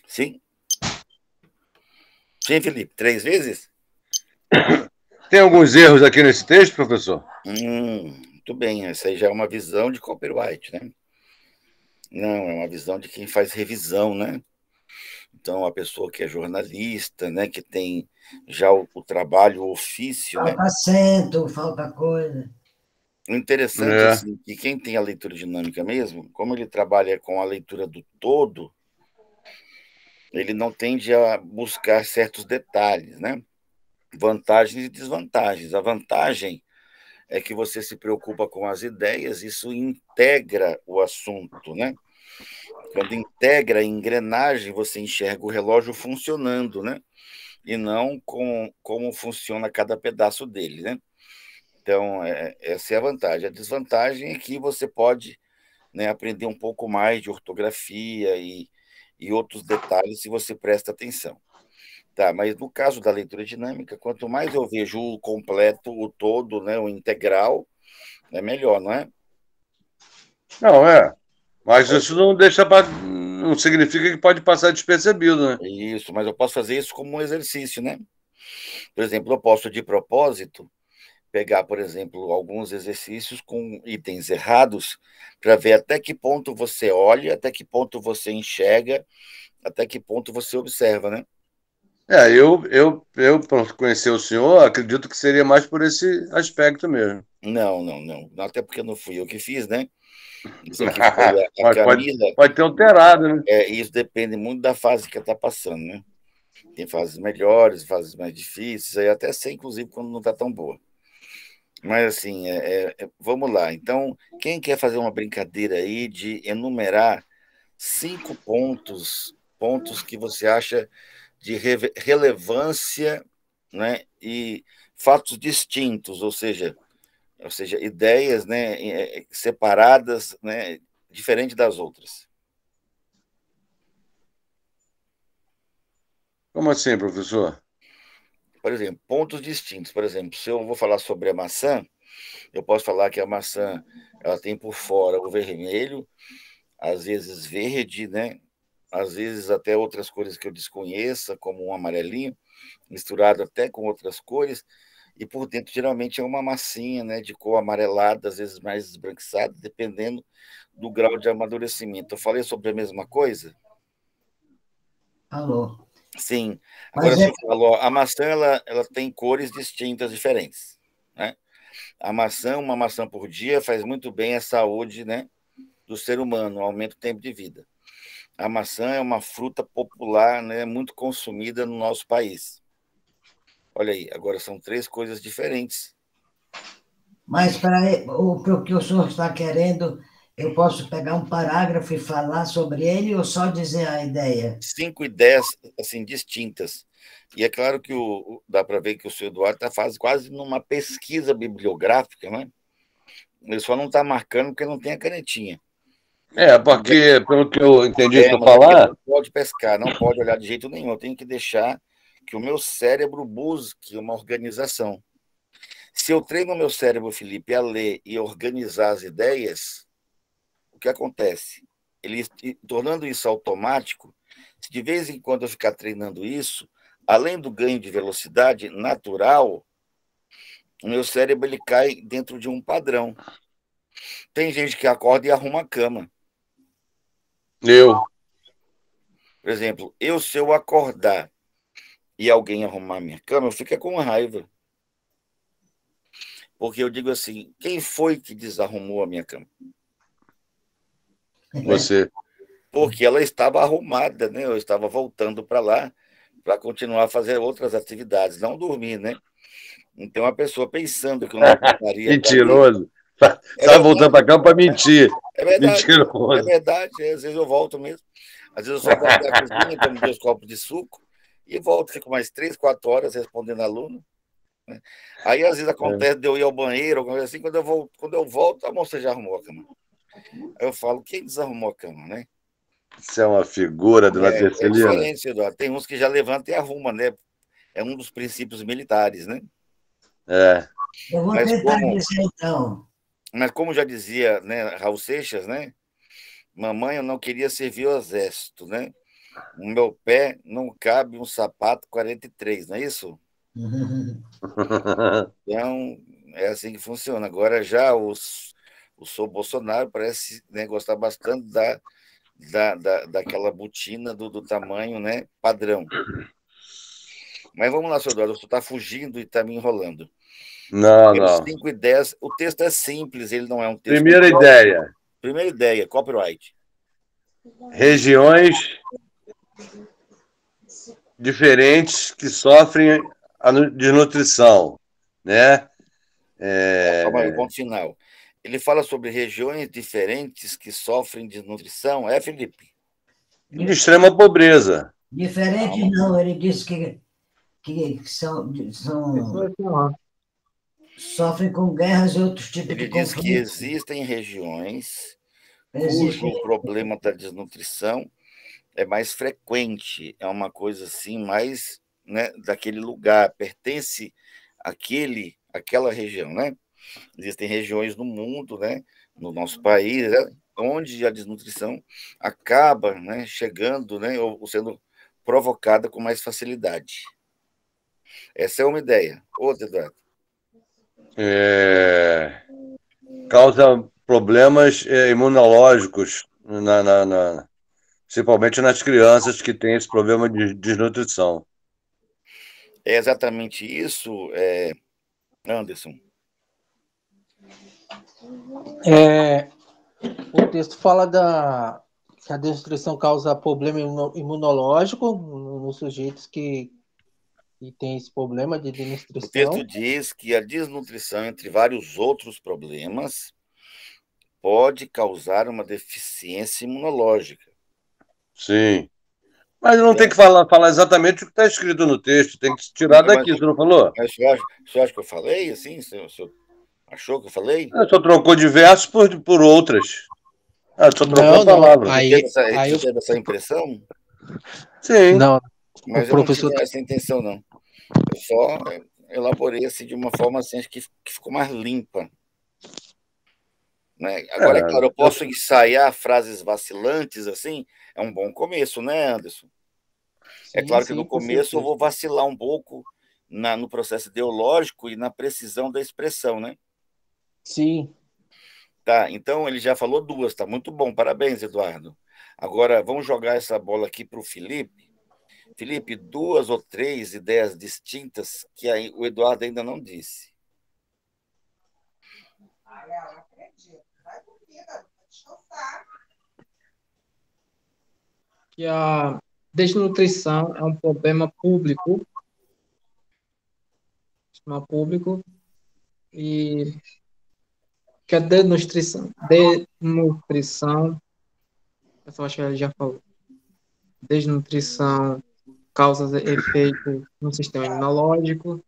Sim? Sim, Felipe, 3 vezes? Tem alguns erros aqui nesse texto, professor? Muito bem. Essa aí já é uma visão de copyright, né? Não, é uma visão de quem faz revisão, né? Então, a pessoa que é jornalista, né, que tem já o trabalho, o ofício, falta né? acento, falta coisa. O interessante é assim, que quem tem a leitura dinâmica mesmo, como ele trabalha com a leitura do todo, ele não tende a buscar certos detalhes, né? Vantagens e desvantagens. A vantagem é que você se preocupa com as ideias, isso integra o assunto, né? Quando integra a engrenagem, você enxerga o relógio funcionando, né? E não como funciona cada pedaço dele, né? Então, essa é a vantagem. A desvantagem é que você pode, né, aprender um pouco mais de ortografia e outros detalhes se você presta atenção. Tá, mas no caso da leitura dinâmica, quanto mais eu vejo o completo, o todo, né, o integral, é melhor, não é? Não, é. Mas isso não significa que pode passar despercebido, né? Isso, mas eu posso fazer isso como um exercício, né? Por exemplo, eu posso, de propósito, pegar, por exemplo, alguns exercícios com itens errados para ver até que ponto você olha, até que ponto você enxerga, até que ponto você observa, né? Por conhecer o senhor, acredito que seria mais por esse aspecto mesmo. Não. Até porque não fui eu que fiz, né? Isso aqui foi a Mas Camila. pode ter alterado, né? Isso depende muito da fase que ela está passando, né? Tem fases melhores, fases mais difíceis, aí até sei, inclusive, quando não está tão boa. Mas, assim, vamos lá. Então, quem quer fazer uma brincadeira aí de enumerar 5 pontos que você acha de relevância, né, e fatos distintos, ou seja, ideias, né, separadas, né, diferente das outras. Como assim, professor? Por exemplo, pontos distintos. Por exemplo, se eu vou falar sobre a maçã, eu posso falar que a maçã ela tem por fora o vermelho, às vezes verde, né? Às vezes até outras cores que eu desconheça, como um amarelinho, misturado até com outras cores, e por dentro geralmente é uma massinha, né, de cor amarelada, às vezes mais esbranquiçada, dependendo do grau de amadurecimento. Eu falei sobre a mesma coisa? Falou. Sim. Agora Mas você falou, a maçã ela tem cores distintas, diferentes, né? A maçã, uma maçã por dia, faz muito bem à saúde, né, do ser humano, aumenta o tempo de vida. A maçã é uma fruta popular, né, muito consumida no nosso país. Olha aí, agora são 3 coisas diferentes. para o que o senhor está querendo, eu posso pegar um parágrafo e falar sobre ele ou só dizer a ideia? 5 ideias assim distintas. E é claro que dá para ver que o senhor Eduardo está fazendo quase numa pesquisa bibliográfica, né? Ele só não está marcando porque não tem a canetinha. Porque, pelo que eu entendi o senhor Mas é porque falar, não pode pescar, não pode olhar de jeito nenhum. Eu tenho que deixar que o meu cérebro busque uma organização. Se eu treino o meu cérebro, Felipe, a ler e organizar as ideias, o que acontece? Ele tornando isso automático, se de vez em quando eu ficar treinando isso, além do ganho de velocidade natural, o meu cérebro ele cai dentro de um padrão. Tem gente que acorda e arruma a cama. eu. Por exemplo, se eu acordar e alguém arrumar minha cama, eu fico com raiva. Porque eu digo assim, quem foi que desarrumou a minha cama? Você. Porque ela estava arrumada, né? Eu estava voltando para lá para continuar a fazer outras atividades, não dormir, né? Então, a pessoa pensando que eu não voltaria para ali. Mentiroso. É Tá voltando verdade, para cá para mentir. é verdade, é Mentiroso. verdade. Às vezes eu volto mesmo. Às vezes eu só vou até a cozinha, tomo 2 copos de suco e volto, fico mais 3, 4 horas respondendo aluno. Né? Aí, às vezes, acontece de eu ir ao banheiro, alguma coisa assim, quando eu volto, a moça já arrumou a cama. Aí eu falo, quem desarrumou a cama, né? Você é uma figura, dona É Tercelina. diferente, Eduardo. Tem uns que já levantam e arrumam, né? É um dos princípios militares, né? É. Eu vou Mas tentar como, dizer então. mas como já dizia, né, Raul Seixas, né? Mamãe, eu não queria servir o exército, né? No meu pé não cabe um sapato 43, não é isso? Então, é assim que funciona. Agora já o Sr. Bolsonaro parece, né, gostar bastante daquela botina do tamanho, né, padrão. Mas vamos lá, senhor Eduardo, você está fugindo e está me enrolando. Não. 5 ideias. O texto é simples, ele não é um texto. Primeira ideia. Primeira ideia, copyright. Regiões diferentes que sofrem a desnutrição, né? Calma aí, ponto final. Ele fala sobre regiões diferentes que sofrem desnutrição. É, Felipe? De extrema pobreza. Diferente Calma. não, ele disse que sofrem com guerras e outros tipos Ele de diz que conflitos. existem regiões Existe. cujo problema da desnutrição é mais frequente, é uma coisa assim mais, né, daquele lugar, pertence àquela região, né? Existem regiões no mundo, né, no nosso país, né, onde a desnutrição acaba, né, chegando, né, ou sendo provocada com mais facilidade. Essa é uma ideia. Outra, Eduardo. Causa problemas imunológicos, principalmente nas crianças que têm esse problema de desnutrição. É exatamente isso, Anderson. O texto fala que a desnutrição causa problema imunológico nos sujeitos que têm esse problema de O desnutrição. texto diz que a desnutrição, entre vários outros problemas, pode causar uma deficiência imunológica. Sim. Mas não tem que falar exatamente o que está escrito no texto, tem que tirar daqui, você não falou? Mas você acha que eu falei assim? Você achou que eu falei? Só trocou de versos por outras. Só trocou a palavra. Você teve essa impressão? Sim. Não, mas eu não tinha essa intenção, não. Eu só elaborei assim de uma forma assim, que ficou mais limpa. Né? Agora, é claro, eu posso ensaiar frases vacilantes assim, é um bom começo, né, Anderson? É claro que no começo eu vou vacilar um pouco no processo ideológico e na precisão da expressão, né? Sim. Tá, então ele já falou duas, tá muito bom, parabéns, Eduardo. Agora vamos jogar essa bola aqui para o Felipe. Felipe, 2 ou 3 ideias distintas que o Eduardo ainda não disse. Que a desnutrição é um problema público, e que a desnutrição, eu só acho que ele já falou, desnutrição causa efeito no sistema imunológico.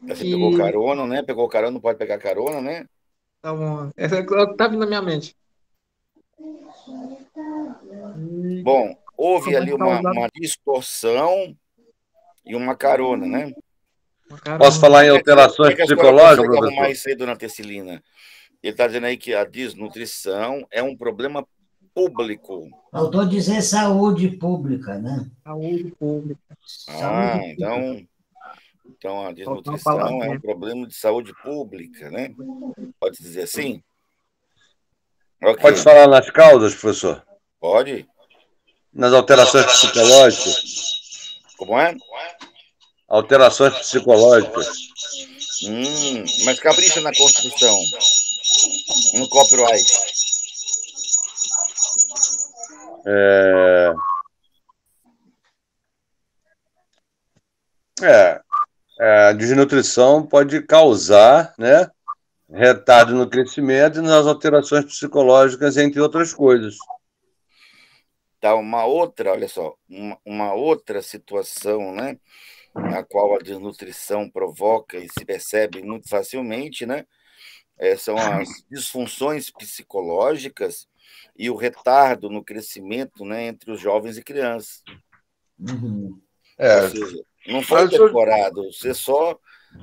Você pegou carona, né? Pegou carona, não pode pegar carona, né? Tá bom. Essa tá vindo na minha mente. Bom, houve ali uma distorção e uma carona, né? Posso falar em alterações psicológicas, professor? Arrumar isso aí, dona Tessilina. Ele está dizendo aí que a desnutrição é um problema público. Faltou dizer saúde pública, né? Saúde pública. Então a desnutrição é um problema de saúde pública, né? Pode dizer assim? Okay. Pode falar nas causas, professor? Pode. Nas alterações psicológicas. Como é? Alterações psicológicas. Mas capricha na construção. No copyright. A desnutrição pode causar, né, retardo no crescimento e nas alterações psicológicas, entre outras coisas. Tá, olha só, uma outra situação, né, na qual a desnutrição provoca e se percebe muito facilmente, né, são as disfunções psicológicas e o retardo no crescimento, né, entre os jovens e crianças. Ou seja, não foi decorado, você só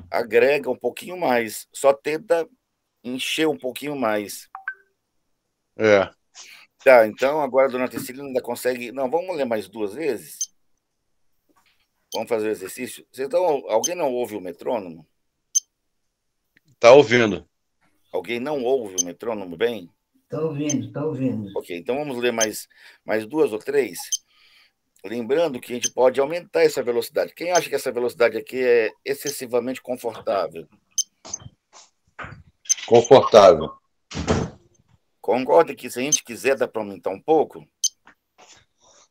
agrega um pouquinho mais, só tenta encher um pouquinho mais. Tá, então agora a dona Tessilina ainda consegue... Não, vamos ler mais 2 vezes? Vamos fazer o exercício? Alguém não ouve o metrônomo? Está ouvindo. Alguém não ouve o metrônomo bem? Está ouvindo. Ok, então vamos ler mais 2 ou 3. Lembrando que a gente pode aumentar essa velocidade. Quem acha que essa velocidade aqui é excessivamente confortável? Confortável. Concorda que se a gente quiser dá para aumentar um pouco?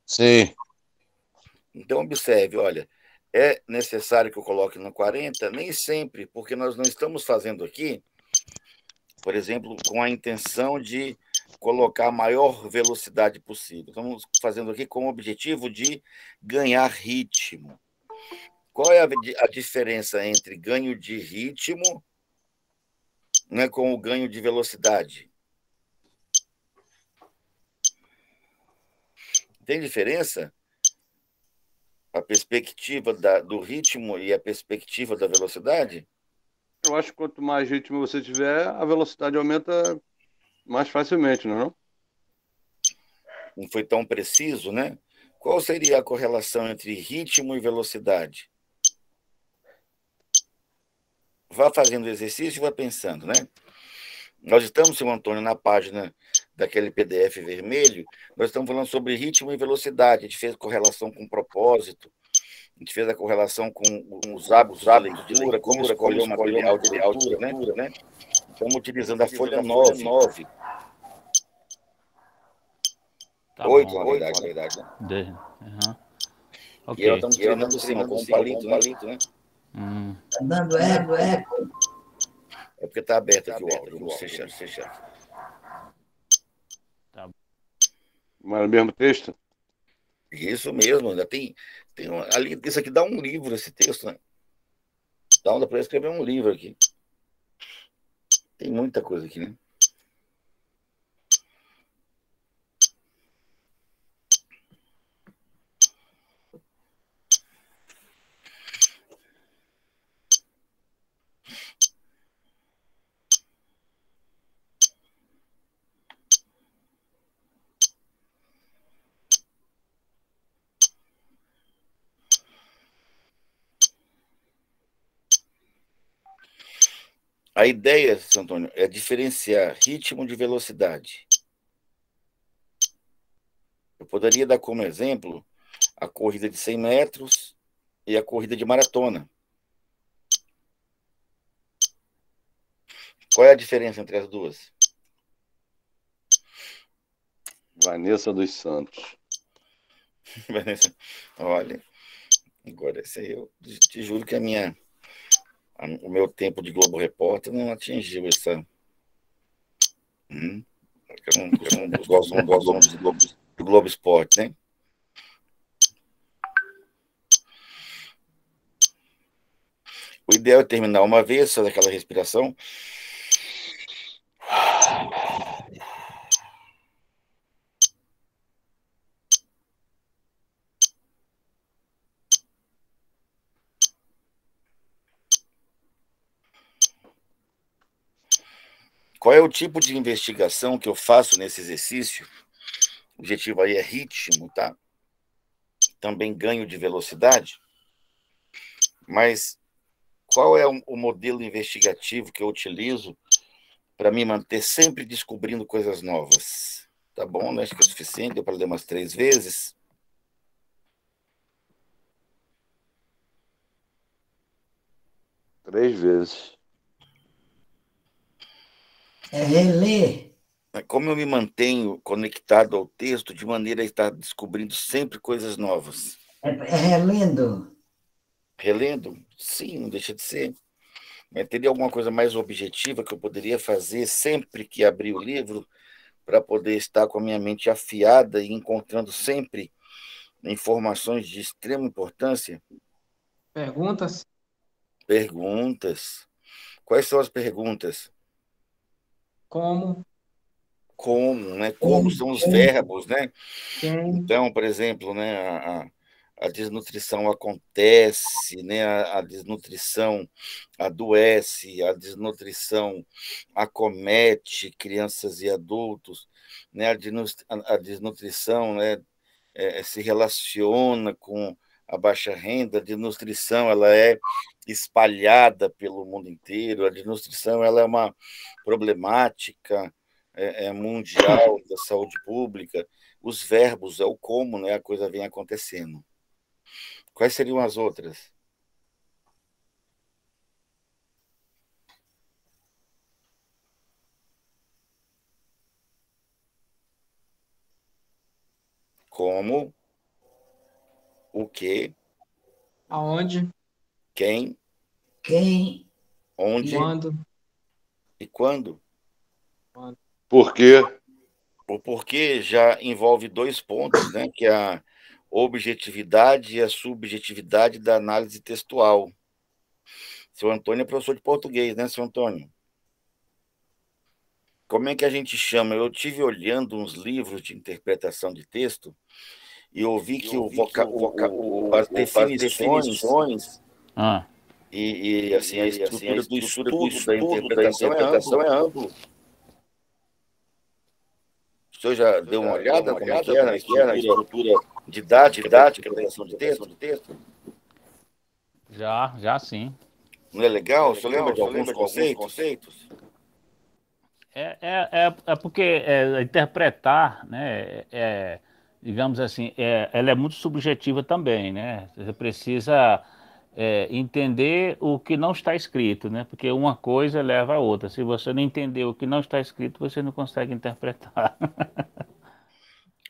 Sim. Então observe, olha, é necessário que eu coloque no 40? Nem sempre, porque nós não estamos fazendo aqui, por exemplo, com a intenção de colocar a maior velocidade possível. Estamos fazendo aqui com o objetivo de ganhar ritmo. Qual é a diferença entre ganho de ritmo, né, com o ganho de velocidade? Tem diferença? A perspectiva do ritmo e a perspectiva da velocidade? Eu acho que quanto mais ritmo você tiver, a velocidade aumenta mais facilmente, não? Não foi tão preciso, né? Qual seria a correlação entre ritmo e velocidade? Vá fazendo exercício e vá pensando, né? Nós estamos, seu Antônio, na página daquele PDF vermelho, nós estamos falando sobre ritmo e velocidade, a gente fez correlação com propósito, a gente fez a correlação com os hábitos de leitura, como escolher o material de leitura, né? Estamos utilizando a folha 9. Tá 8, bom. na verdade, né? Uhum. E Ok. nós estamos treinando assim, com um palito, né? Tá dando eco. É porque está aberto aqui o áudio, vamos fechar. Mas no mesmo texto? Isso mesmo, ainda tem ali, isso aqui dá um livro, esse texto, né? Dá para escrever um livro aqui. Tem muita coisa aqui, né? A ideia, Santo Antônio, é diferenciar ritmo de velocidade. Eu poderia dar como exemplo a corrida de 100 metros e a corrida de maratona. Qual é a diferença entre as duas? Vanessa dos Santos. Vanessa, olha, agora esse aí eu te juro que o meu tempo de Globo Repórter não atingiu essa. Eu não gosto do Globo Esporte, né? O ideal é terminar uma vez, fazer aquela respiração. Qual é o tipo de investigação que eu faço nesse exercício? O objetivo aí é ritmo, tá? Também ganho de velocidade. Mas qual é o modelo investigativo que eu utilizo para me manter sempre descobrindo coisas novas? Tá bom, né? Acho que é suficiente, deu para ler umas 3 vezes. Três vezes. É reler. Como eu me mantenho conectado ao texto de maneira a estar descobrindo sempre coisas novas? É relendo. Relendo? Sim, não deixa de ser. Mas teria alguma coisa mais objetiva que eu poderia fazer sempre que abrir o livro para poder estar com a minha mente afiada e encontrando sempre informações de extrema importância? Perguntas? Perguntas. Quais são as perguntas? Como? Como, né? Como são os verbos, né? Quem? Então, por exemplo, né, a desnutrição acontece, né? A desnutrição adoece, a desnutrição acomete crianças e adultos, né? A desnutrição, né, se relaciona com a baixa renda, a desnutrição ela é espalhada pelo mundo inteiro, a desnutrição ela é uma problemática mundial da saúde pública. Os verbos é o como, né, a coisa vem acontecendo. Quais seriam as outras? Como, o que, Aonde? quem, onde Quando? e quando. Por quê? O porquê já envolve 2 pontos, né, que é a objetividade e a subjetividade da análise textual. Seu Antônio é professor de português, né, seu Antônio? Como é que a gente chama? Eu tive olhando uns livros de interpretação de texto e ouvi que as definições e assim, a estrutura do estudo da interpretação é amplo. O senhor já deu uma olhada como é que era a estrutura didática da criação de texto? Já sim. Não é legal? O senhor lembra de alguns conceitos? É porque interpretar, né, digamos assim, ela é muito subjetiva também, né? Você precisa entender o que não está escrito, né? Porque uma coisa leva a outra. Se você não entender o que não está escrito, você não consegue interpretar.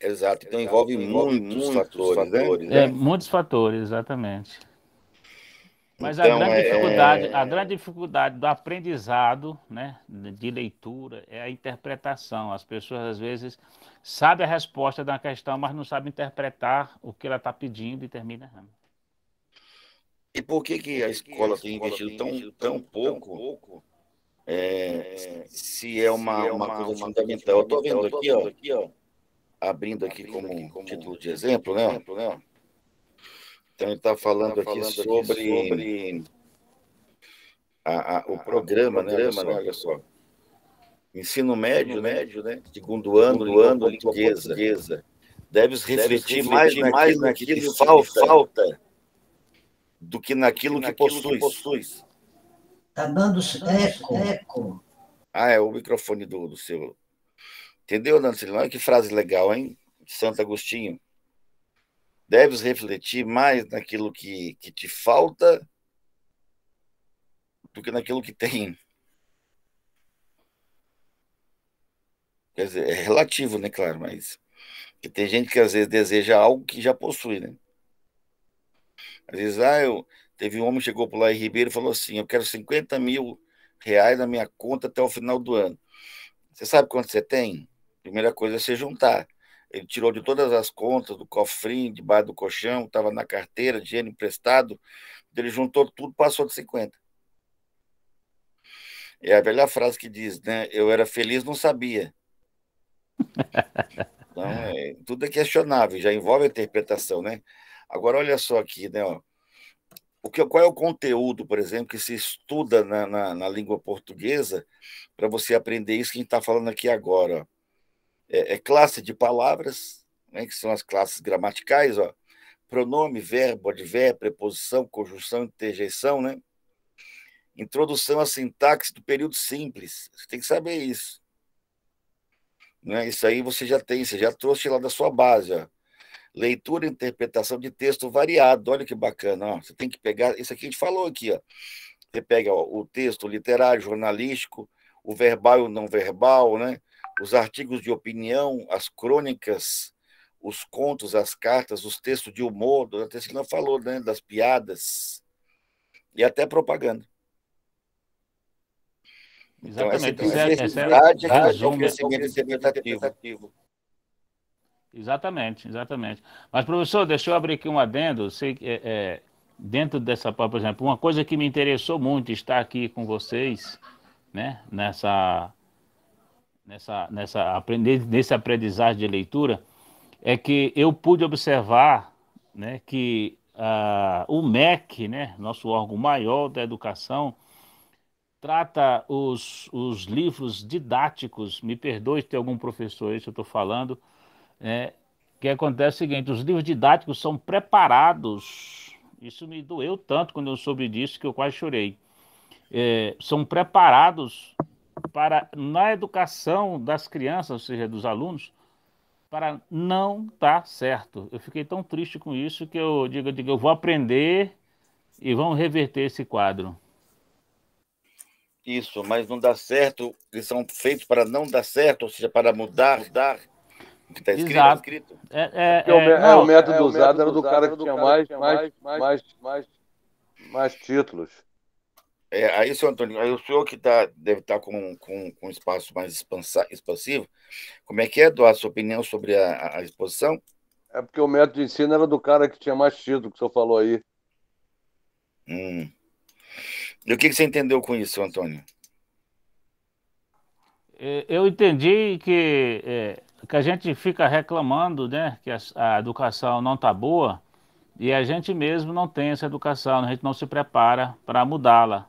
Exato. Então envolve muitos fatores, né? Muitos fatores, exatamente. Mas Então, a grande dificuldade do aprendizado, né, de leitura é a interpretação. As pessoas, às vezes, sabem a resposta da questão, mas não sabem interpretar o que ela está pedindo e termina errando. E por que a escola tem investido tão pouco se é uma coisa fundamental? Eu estou vendo aqui, ó, abrindo aqui como título de exemplo, né? Então, ele está falando aqui sobre o programa, né? Olha só. Ensino médio, né? Segundo ano, língua portuguesa. Deves refletir mais naquilo que te falta do que naquilo que possuis. Está dando eco. Ah, é o microfone do seu. Entendeu, Nancy? Olha que frase legal, hein? Santo Agostinho. Deves refletir mais naquilo que te falta do que naquilo que tem. Quer dizer, é relativo, né, claro, mas tem gente que às vezes deseja algo que já possui, né? Às vezes, teve um homem que chegou por lá em Ribeiro e falou assim: eu quero 50 mil reais na minha conta até o final do ano. Você sabe quanto você tem? Primeira coisa é você juntar. Ele tirou de todas as contas, do cofrinho, debaixo do colchão, estava na carteira, dinheiro emprestado. Ele juntou tudo, passou de 50. É a velha frase que diz, né? Eu era feliz, não sabia. Então, tudo é questionável, já envolve a interpretação, né? Agora, olha só aqui, né? Ó. Qual é o conteúdo, por exemplo, que se estuda na língua portuguesa para você aprender isso que a gente está falando aqui agora? Ó. Classe de palavras, né, que são as classes gramaticais, ó, pronome, verbo, advérbio, preposição, conjunção, interjeição, né? Introdução à sintaxe do período simples. Você tem que saber isso. Né? Isso aí você já trouxe lá da sua base. Ó. Leitura e interpretação de texto variado. Olha que bacana. Ó. Você tem que pegar. Isso aqui a gente falou aqui. Ó. Você pega o texto literário, jornalístico, o verbal e o não verbal, né? Os artigos de opinião, as crônicas, os contos, as cartas, os textos de humor, até que não falou, né? Das piadas e até propaganda. Então, essa diversidade é o crescimento interpretativo. Exatamente. Mas, professor, deixa eu abrir aqui um adendo. Sei que dentro dessa, por exemplo, uma coisa que me interessou muito estar aqui com vocês, né, nesse aprendizagem de leitura, é que eu pude observar, né, que o MEC, né, nosso órgão maior da educação, trata os livros didáticos, me perdoe se tem algum professor aí se eu estou falando, que acontece o seguinte, os livros didáticos são preparados, isso me doeu tanto quando eu soube disso que eu quase chorei, são preparados para, na educação das crianças, ou seja, dos alunos, para não dar certo. Eu fiquei tão triste com isso que eu digo, eu vou aprender e vamos reverter esse quadro. Isso, mas não dá certo, eles são feitos para não dar certo, ou seja, para mudar o que está escrito. O método usado era do cara que tinha mais títulos. Aí, senhor Antônio, aí o senhor que deve estar com um espaço mais expansivo, como é que é, Eduardo, a sua opinião sobre a exposição? É porque o método de ensino era do cara que tinha mais título, que o senhor falou aí. E o que você entendeu com isso, Antônio? Eu entendi que a gente fica reclamando, né, que a educação não está boa e a gente mesmo não tem essa educação, a gente não se prepara para mudá-la.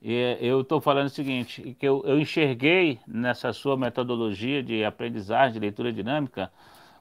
E eu estou falando o seguinte, que eu enxerguei nessa sua metodologia de aprendizagem, de leitura dinâmica,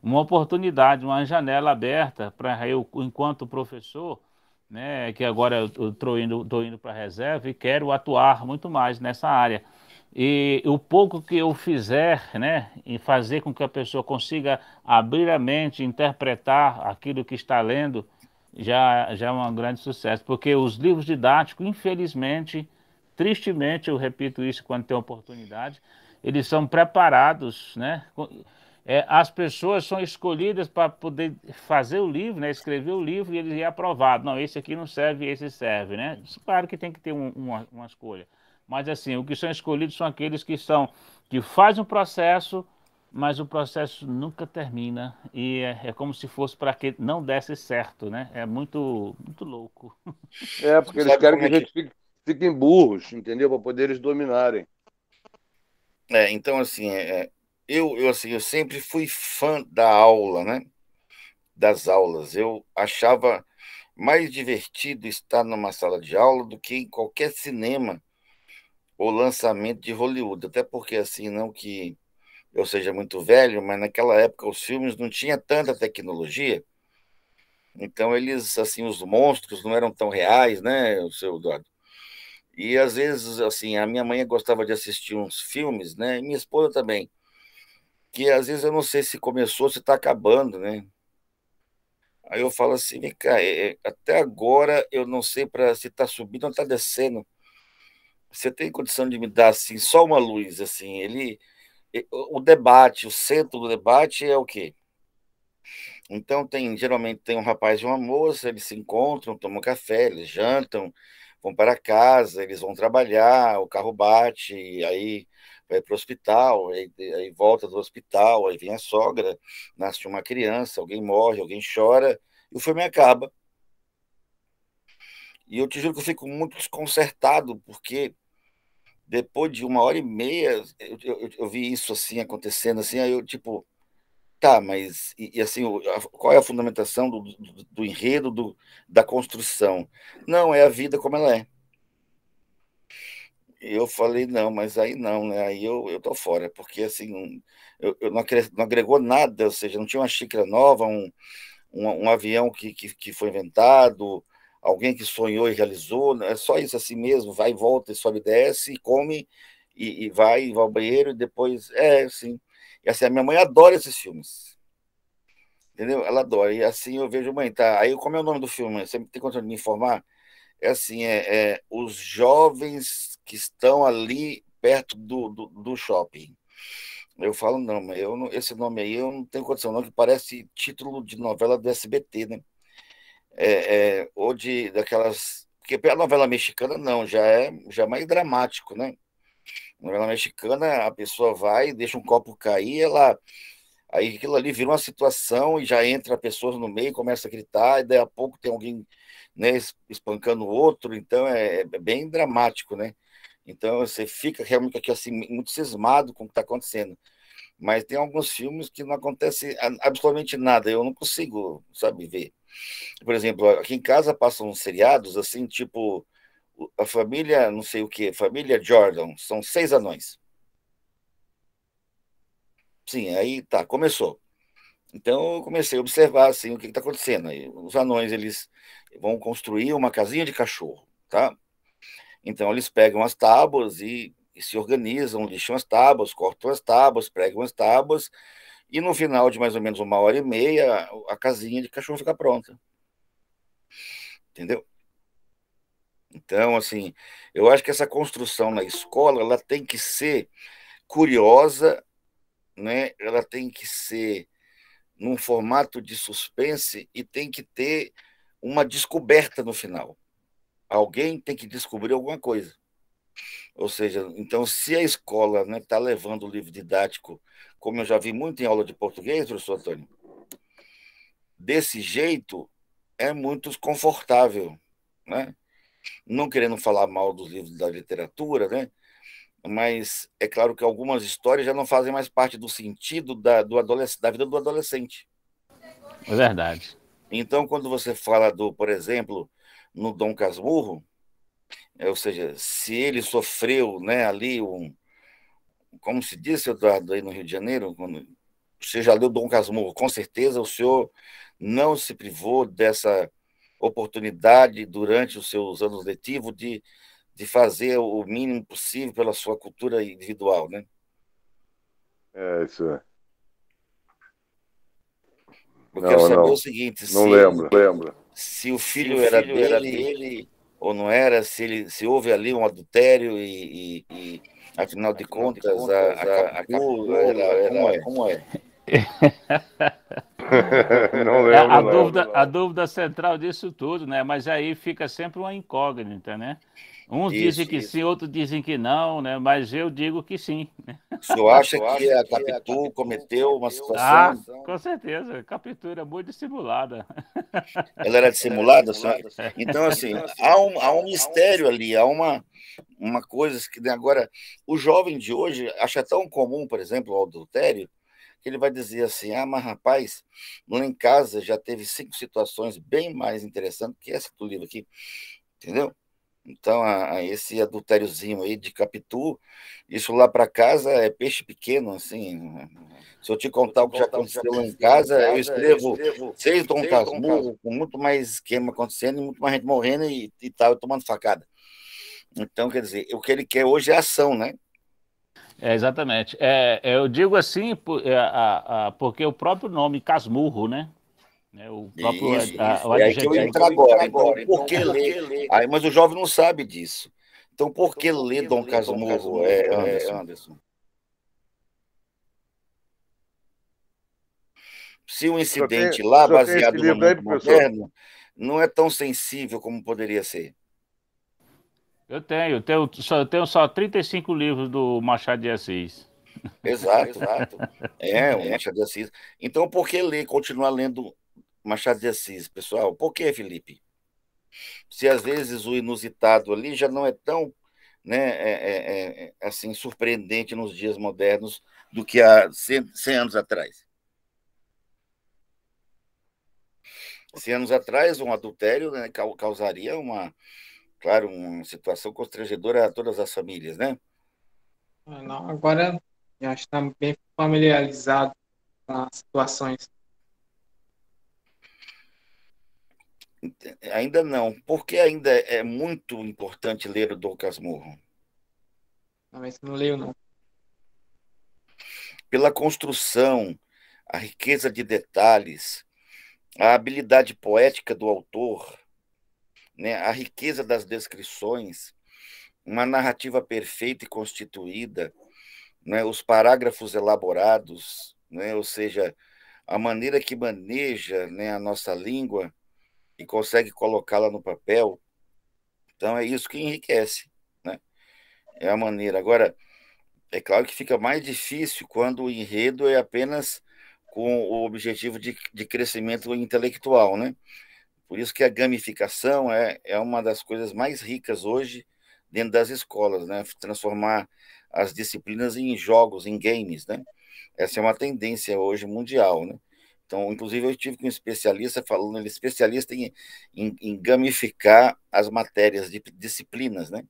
uma oportunidade, uma janela aberta para eu, enquanto professor, né, que agora eu tô indo para a reserva e quero atuar muito mais nessa área. E o pouco que eu fizer, né, e fazer com que a pessoa consiga abrir a mente, interpretar aquilo que está lendo, já é um grande sucesso. Porque os livros didáticos, infelizmente, tristemente, eu repito isso quando tem oportunidade, eles são preparados, né? As pessoas são escolhidas para poder fazer o livro, né? Escrever o livro e ele é aprovado. Não, esse aqui não serve, esse serve, né? Claro que tem que ter uma escolha. Mas assim, o que são escolhidos são aqueles que fazem um processo, mas o processo nunca termina. E é como se fosse para que não desse certo, né? É muito louco. Porque eles Sabe querem como que a é que. gente fiquem burros, entendeu? Para poder eles dominarem. Então, assim, assim, eu sempre fui fã da aula, né? Das aulas. Eu achava mais divertido estar numa sala de aula do que em qualquer cinema ou lançamento de Hollywood. Até porque, assim, não que eu seja muito velho, mas naquela época os filmes não tinham tanta tecnologia. Então, eles, assim, os monstros não eram tão reais, né, o seu Eduardo? E às vezes, assim, a minha mãe gostava de assistir uns filmes, né, e minha esposa também, que às vezes eu não sei se começou, se está acabando, né? Aí eu falo assim, vem cá, até agora eu não sei para se está subindo ou está descendo. Você tem condição de me dar assim só uma luz assim? O debate, o centro do debate é o quê? Então geralmente tem um rapaz e uma moça, eles se encontram, tomam café, eles jantam, vão para casa, eles vão trabalhar, o carro bate, e aí vai para o hospital, aí volta do hospital, aí vem a sogra, nasce uma criança, alguém morre, alguém chora, e o filme acaba. E eu te juro que eu fico muito desconcertado, porque depois de 1h30, eu vi isso assim acontecendo assim, aí eu tipo, tá, mas assim, qual é a fundamentação do enredo, da construção? Não, é a vida como ela é. E eu falei, não, mas aí não, né? Aí eu tô fora, porque assim, eu não agregou nada, ou seja, não tinha uma xícara nova, um avião que foi inventado, alguém que sonhou e realizou, né? É só isso assim mesmo, vai e volta, e sobe e desce, e come, e vai ao banheiro, e depois, assim. E assim, a minha mãe adora esses filmes, entendeu? Ela adora, e assim eu vejo, mãe, tá, aí como é o nome do filme? Você tem condição de me informar? É assim, os jovens que estão ali perto do shopping. Eu falo, não, mas esse nome aí eu não tenho condição, não, que parece título de novela do SBT, né? Ou daquelas. Porque a novela mexicana não, já é mais dramático, né? Novela mexicana, a pessoa vai, deixa um copo cair, aí aquilo ali vira uma situação e já entra pessoas no meio, começa a gritar, e daí a pouco tem alguém, né, espancando o outro, então é bem dramático, né? Então você fica realmente aqui assim, muito cismado com o que está acontecendo. Mas tem alguns filmes que não acontece absolutamente nada, eu não consigo, sabe, ver. Por exemplo, aqui em casa passam uns seriados assim, tipo a família, não sei o que, família Jordan, são 6 anões. Sim, aí tá, começou. Então eu comecei a observar assim o que está acontecendo. Aí, os anões eles vão construir uma casinha de cachorro, tá? Então eles pegam as tábuas e se organizam, lixam as tábuas, cortam as tábuas, pregam as tábuas e no final de mais ou menos 1h30 a casinha de cachorro fica pronta, entendeu? Então, assim, eu acho que essa construção na escola, ela tem que ser curiosa, né? Ela tem que ser num formato de suspense e tem que ter uma descoberta no final. Alguém tem que descobrir alguma coisa. Ou seja, então, se a escola, né, está levando o livro didático, como eu já vi muito em aula de português, professor Antônio, desse jeito é muito desconfortável, né? Não querendo falar mal dos livros da literatura, né? Mas é claro que algumas histórias já não fazem mais parte do sentido da vida do adolescente. É verdade. Então, quando você fala por exemplo, no Dom Casmurro, ou seja, se ele sofreu, né, ali como se disse, Eduardo, aí no Rio de Janeiro, quando você já leu Dom Casmurro, com certeza o senhor não se privou dessa oportunidade durante os seus anos letivos de fazer o mínimo possível pela sua cultura individual, né? Isso é. Eu quero saber o seguinte, não lembro. Se o filho era dele ou não era, se houve ali um adultério e afinal de contas, a Capitu era como é? Não É, a lembro, dúvida, a dúvida central disso tudo, né? Mas aí fica sempre uma incógnita, né? Uns dizem que sim, outros dizem que não, né? Mas eu digo que sim. O senhor acha que a Capitu cometeu uma Ah, situação... com certeza. Captura muito dissimulada. Ela era dissimulada, senhor? Então, assim, há um mistério ali, há uma coisa que agora o jovem de hoje acha tão comum, por exemplo, o adultério, que ele vai dizer assim: ah, mas rapaz, lá em casa já teve 5 situações bem mais interessantes que essa do livro aqui, entendeu? Então, esse adultériozinho aí de Capitu, isso lá para casa é peixe pequeno, assim. Se eu te contar o que já aconteceu lá em casa, eu escrevo 6 Dom Casmurro, com muito mais esquema acontecendo, e muito mais gente morrendo e tal, tomando facada. Então, quer dizer, o que ele quer hoje é ação, né? Exatamente. Eu digo assim porque o próprio nome Casmurro, né? O próprio Isso. o É aí que eu adjetivo. entro agora. Então, por que ler? Aí, mas o jovem não sabe disso. Então, por que ler Dom Casmurro, Anderson? Se o incidente lá, baseado no mundo moderno, não é tão sensível como poderia ser. Eu tenho só 35 livros do Machado de Assis. Exato. O Machado de Assis. Então, por que ler, continuar lendo Machado de Assis, pessoal? Por que, Felipe? Se às vezes o inusitado ali já não é tão, né, assim, surpreendente nos dias modernos do que há 100 anos atrás. 100 anos atrás, um adultério, né, causaria claro, uma situação constrangedora a todas as famílias, né? Não, agora já está bem familiarizado com as situações. Ainda não, porque ainda é muito importante ler o Dom Casmurro. Mas não leio, não. Pela construção, a riqueza de detalhes, a habilidade poética do autor, né, a riqueza das descrições, uma narrativa perfeita e constituída, né, os parágrafos elaborados, né, ou seja, a maneira que maneja, né, a nossa língua e consegue colocá-la no papel. Então, é isso que enriquece, né? É a maneira. Agora, é claro que fica mais difícil quando o enredo é apenas com o objetivo de crescimento intelectual, né? Por isso que a gamificação é uma das coisas mais ricas hoje dentro das escolas, né? Transformar as disciplinas em jogos, em games, né? Essa é uma tendência hoje mundial, né? Então, inclusive, eu tive com um especialista falando, ele é especialista em gamificar as matérias de disciplinas, né?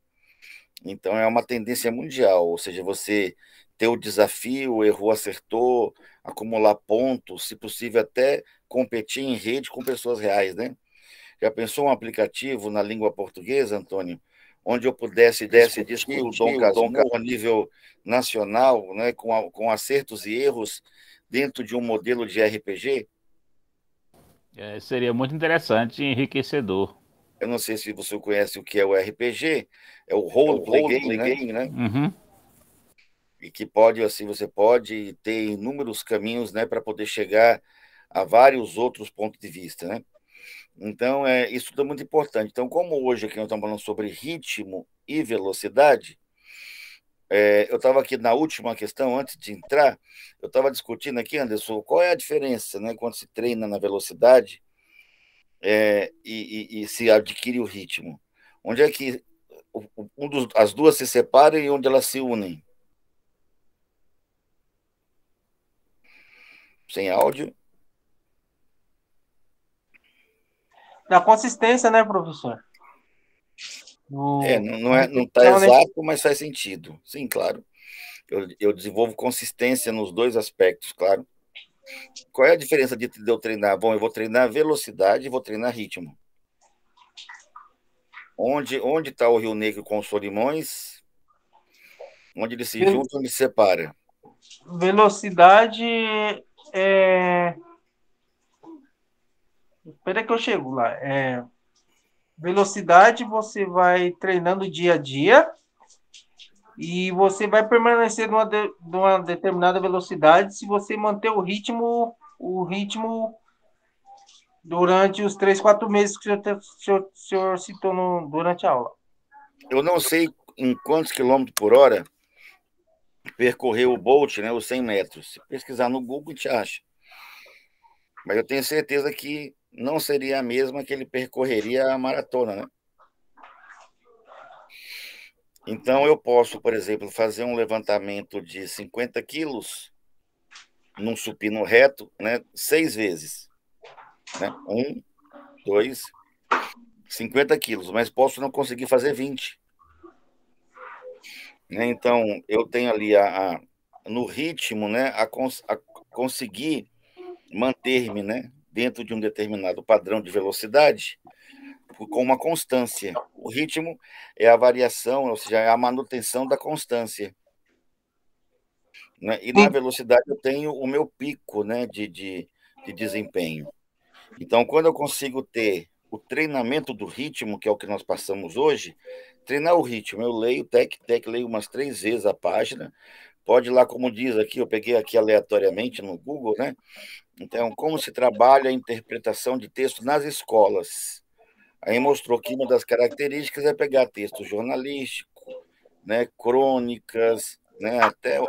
Então, é uma tendência mundial, ou seja, você ter o desafio, errou, acertou, acumular pontos, se possível até competir em rede com pessoas reais, né? Já pensou um aplicativo na língua portuguesa, Antônio, onde eu pudesse discutir o Dom Casmurro a nível nacional, né, com acertos e erros dentro de um modelo de RPG? Seria muito interessante e enriquecedor. Eu não sei se você conhece o que é o RPG, é o Role Play Game, né? Uhum. E que pode, assim, você pode ter inúmeros caminhos, né, para poder chegar a vários outros pontos de vista, né? Então, isso tudo é muito importante. Então, como hoje aqui nós estamos falando sobre ritmo e velocidade, eu estava aqui na última questão, antes de entrar, eu estava discutindo aqui, Anderson, qual é a diferença, né, quando se treina na velocidade e se adquire o ritmo? Onde é que as duas se separam e onde elas se unem? Sem áudio? Na consistência, né, professor? Não está repetição, né? exato, mas faz sentido. Sim, claro. Eu desenvolvo consistência nos dois aspectos, claro. Qual é a diferença de eu treinar? Bom, eu vou treinar velocidade e vou treinar ritmo. Onde está o Rio Negro com os Solimões? Onde eles se juntam, onde se separa? Velocidade é... Espera que eu chego lá. Velocidade você vai treinando dia a dia e você vai permanecer numa determinada velocidade se você manter o ritmo durante os 3, 4 meses que o senhor citou durante a aula. Eu não sei em quantos quilômetros por hora percorreu o Bolt, né, os 100 metros. Se pesquisar no Google, te acha. Mas eu tenho certeza que não seria a mesma que ele percorreria a maratona, né? Então, eu posso, por exemplo, fazer um levantamento de 50 quilos num supino reto, né, 6 vezes. Né? 1, 2, 50 quilos, mas posso não conseguir fazer 20. Né? Então, eu tenho ali no ritmo, né, a conseguir manter-me, né, dentro de um determinado padrão de velocidade com uma constância. O ritmo é a variação, ou seja, é a manutenção da constância. Né? E na velocidade eu tenho o meu pico, né, de desempenho. Então, quando eu consigo ter o treinamento do ritmo, que é o que nós passamos hoje, treinar o ritmo, eu leio leio umas 3 vezes a página, pode ir lá, como diz aqui, eu peguei aqui aleatoriamente no Google, né? Então, como se trabalha a interpretação de texto nas escolas. Aí mostrou que uma das características é pegar texto jornalístico, né, crônicas, né, até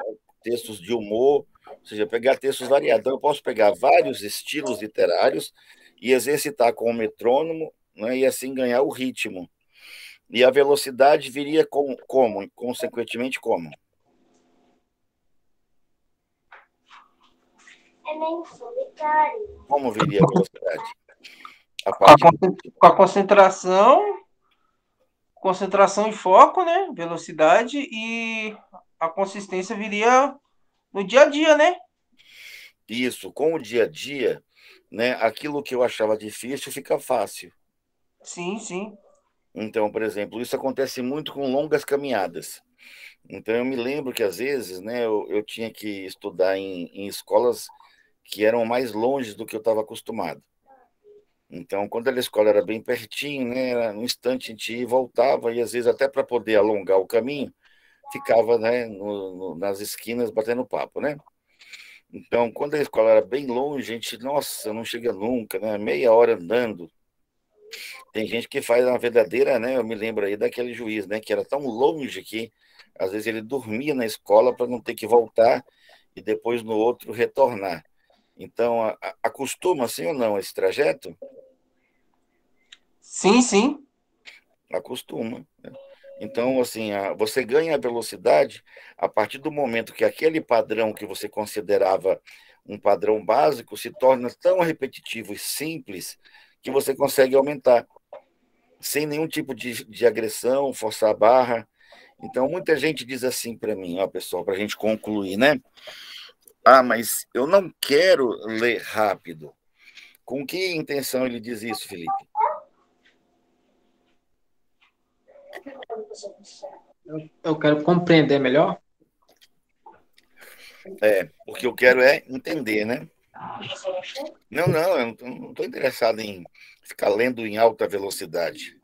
textos de humor, ou seja, pegar textos variados. Então, eu posso pegar vários estilos literários e exercitar com o metrônomo, né, e assim ganhar o ritmo. E a velocidade viria como? Consequentemente, como? Como viria a velocidade? Com a concentração e foco, né? Velocidade e a consistência viria no dia a dia, né? Isso, com o dia a dia, né? Aquilo que eu achava difícil fica fácil. Sim, sim. Então, por exemplo, isso acontece muito com longas caminhadas. Então, eu me lembro que, às vezes, né, eu tinha que estudar em escolas que eram mais longe do que eu estava acostumado. Então, quando a escola era bem pertinho, né, era um instante a gente ia e voltava, e às vezes até para poder alongar o caminho, ficava, né, nas esquinas batendo papo, né? Então, quando a escola era bem longe, a gente, nossa, não chega nunca, né? Meia hora andando. Tem gente que faz uma verdadeira, né? Eu me lembro aí daquele juiz, né? Que era tão longe que às vezes ele dormia na escola para não ter que voltar e depois no outro retornar. Então, acostuma assim ou não esse trajeto? Sim, sim. Acostuma. Né? Então, assim, você ganha a velocidade a partir do momento que aquele padrão que você considerava um padrão básico se torna tão repetitivo e simples que você consegue aumentar, sem nenhum tipo de agressão, forçar a barra. Então, muita gente diz assim para mim, ó, pessoal, para a gente concluir, né? Ah, mas eu não quero ler rápido. Com que intenção ele diz isso, Felipe? Eu quero compreender melhor. Porque eu quero entender, né? Não, eu não estou interessado em ficar lendo em alta velocidade.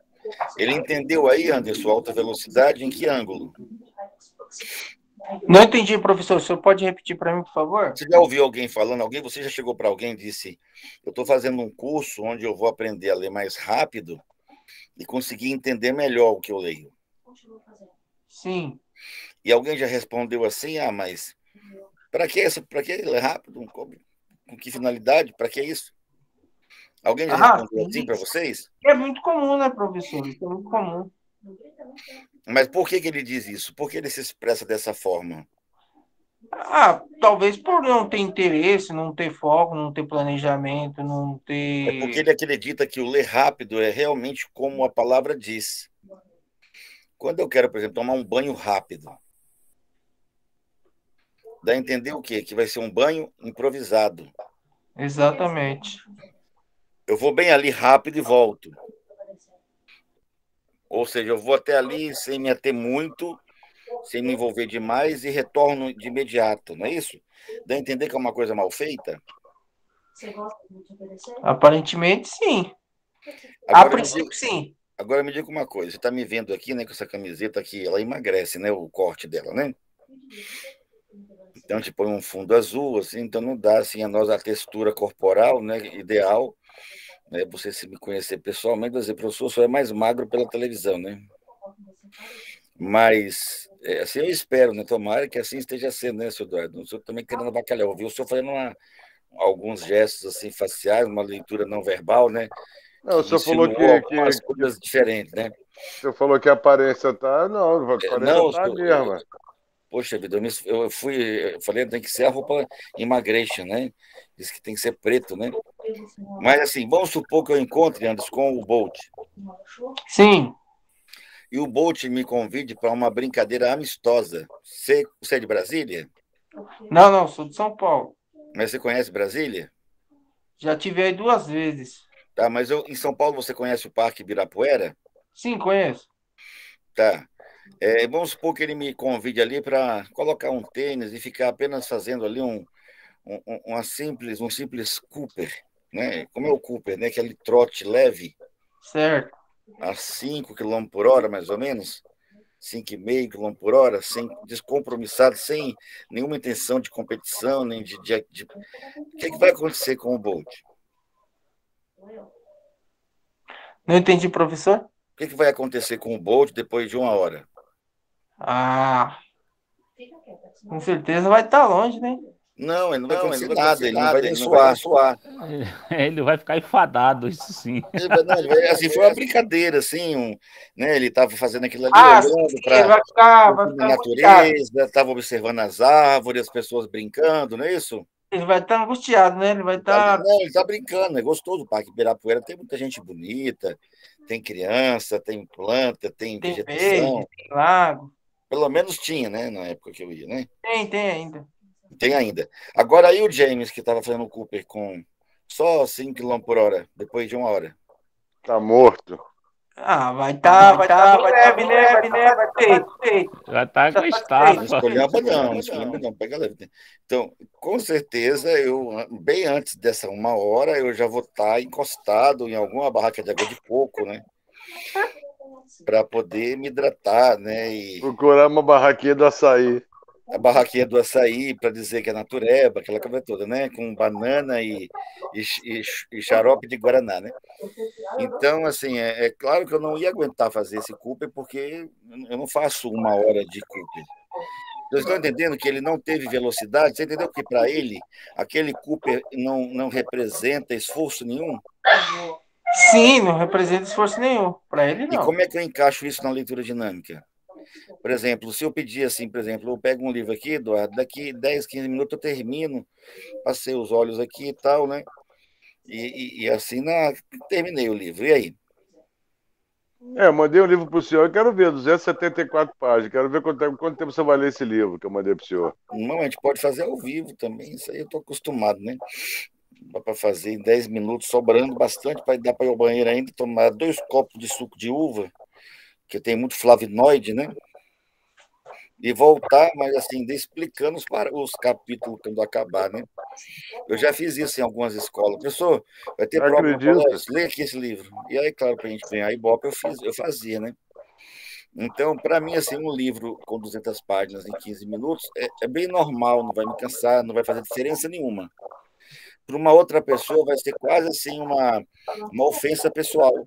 Ele entendeu aí, Anderson, alta velocidade em que ângulo? Não entendi, professor. O senhor pode repetir para mim, por favor? Você já ouviu alguém falando? Você já chegou para alguém e disse: eu estou fazendo um curso onde eu vou aprender a ler mais rápido e conseguir entender melhor o que eu leio? Sim. E alguém já respondeu assim: ah, mas para que ler rápido? Com que finalidade? Para que isso? Alguém já respondeu assim para vocês? É muito comum, né, professor? Isso é muito comum. Mas por que ele diz isso? Por que ele se expressa dessa forma? Talvez por não ter interesse, não ter foco, não ter planejamento, não ter... É porque ele acredita que o ler rápido é realmente como a palavra diz. Quando eu quero, por exemplo, tomar um banho rápido, dá a entender o quê? Que vai ser um banho improvisado. Exatamente. Eu vou bem ali rápido e volto. Ou seja, eu vou até ali sem me ater muito, sem me envolver demais e retorno de imediato, não é isso? Dá a entender que é uma coisa mal feita? Aparentemente, sim. A Agora, princípio, sim. agora me diga uma coisa, você está me vendo aqui, né, com essa camiseta aqui, ela emagrece, né, o corte dela, né? Então, tipo, um fundo azul, assim, então não dá, assim, a textura corporal, né, ideal, né, você se me conhecer pessoalmente, vai dizer, professor, o senhor é mais magro pela televisão, né? Mas, assim, eu espero, né, tomara que assim esteja sendo, né, senhor Eduardo? O senhor também querendo bacalhau, eu vi o senhor fazendo alguns gestos, assim, faciais, uma leitura não verbal, né, Não, que o senhor falou insinuou algumas coisas diferentes, né? o senhor falou que a aparência tá. Não, a aparência Não, tá a mesma. poxa vida, eu falei, tem que ser a roupa emagrecha, né? Diz que tem que ser preto, né? Mas assim, vamos supor que eu encontre, Anderson, com o Bolt. Sim. E o Bolt me convide para uma brincadeira amistosa. Você é de Brasília? Não, sou de São Paulo. Mas você conhece Brasília? Já tive aí 2 vezes. Tá, mas em São Paulo você conhece o Parque Ibirapuera? Sim, conheço. Tá. Vamos supor que ele me convide ali para colocar um tênis e ficar apenas fazendo ali um simples Cooper, né? Como é o Cooper, né? Aquele trote leve Certo. a 5 km por hora, mais ou menos, 5,5 km por hora, sem descompromissado, sem nenhuma intenção de competição, nem O que vai acontecer com o Bolt? Não entendi, professor? O que vai acontecer com o Bolt depois de 1 hora? Ah, com certeza vai estar longe, né? Não, ele não vai Não, ele acontecer não vai nada, acontecer ele não vai nada, nem ele não vai nem suar. suar. Ele vai ficar enfadado, isso sim. Assim, foi uma brincadeira, assim, né? Ele estava fazendo aquilo ali, Ah, sim, olhando ele para vai a ficar angustiado. natureza, estava observando as árvores, as pessoas brincando, não é isso? Ele vai estar angustiado, né? Ele vai estar. Não, ele está brincando, é gostoso o Parque Ibirapuera, tem muita gente bonita, tem criança, tem planta, tem Tem verde, vegetação, tem lago. pelo menos tinha, né, na época que eu ia, né? Tem ainda. Tem ainda. Agora aí o James, que estava fazendo o Cooper com só 5 km por hora, depois de 1 hora. Tá morto. Ah, vai estar bem leve, né? Vai estar satisfeito. Já tá com Não estado. escolhamba não, pega leve. Então, com certeza, bem antes dessa 1 hora, eu já vou estar encostado em alguma barraca de água de coco, né? Para poder me hidratar, né? E Procurar uma barraquinha do açaí. a barraquinha do açaí, para dizer que é natureba, aquela coisa toda, né? Com banana e xarope de guaraná, né? Então, assim, é claro que eu não ia aguentar fazer esse Cooper, porque eu não faço 1 hora de Cooper. Vocês estão entendendo que ele não teve velocidade? Você entendeu que para ele aquele Cooper não representa esforço nenhum? Sim, não representa esforço nenhum. Para ele, E não. como é que eu encaixo isso na leitura dinâmica? Por exemplo, se eu pedir assim, por exemplo, eu pego um livro aqui, Eduardo, daqui 10, 15 minutos eu termino, passei os olhos aqui e tal, né? E assim, terminei o livro. E aí? Eu mandei um livro pro senhor, eu quero ver, 274 páginas. Quero ver quanto tempo você vai ler esse livro que eu mandei pro senhor. Não, a gente pode fazer ao vivo também, isso aí eu estou acostumado, né? Dá para fazer em 10 minutos, sobrando bastante, para dar para ir ao banheiro ainda, tomar 2 copos de suco de uva, que tem muito flavonoide, né? E voltar, mas assim, explicando os capítulos quando acabar, né? Eu já fiz isso em algumas escolas. Professor, vai ter prova no Acredito. colégio? Lê aqui esse livro. E aí, claro, para a gente ganhar Ibope, eu fazia, né? Então, para mim, assim, um livro com 200 páginas em 15 minutos é bem normal, não vai me cansar, não vai fazer diferença nenhuma. Para uma outra pessoa, vai ser quase assim uma ofensa pessoal.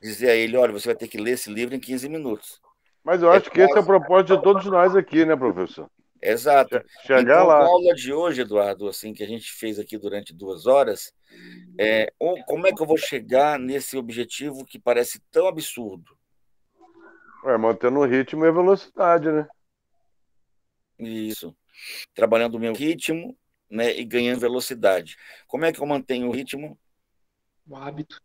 Dizer a ele, olha, você vai ter que ler esse livro em 15 minutos. Mas eu acho que esse é o propósito de todos nós aqui, né, professor? Exato. Chegar então, lá. com a aula de hoje, Eduardo, assim, que a gente fez aqui durante 2 horas, como é que eu vou chegar nesse objetivo que parece tão absurdo? Mantendo o ritmo e a velocidade, né? Isso. Trabalhando o meu ritmo, né, e ganhando velocidade. Como é que eu mantenho o ritmo? O hábito.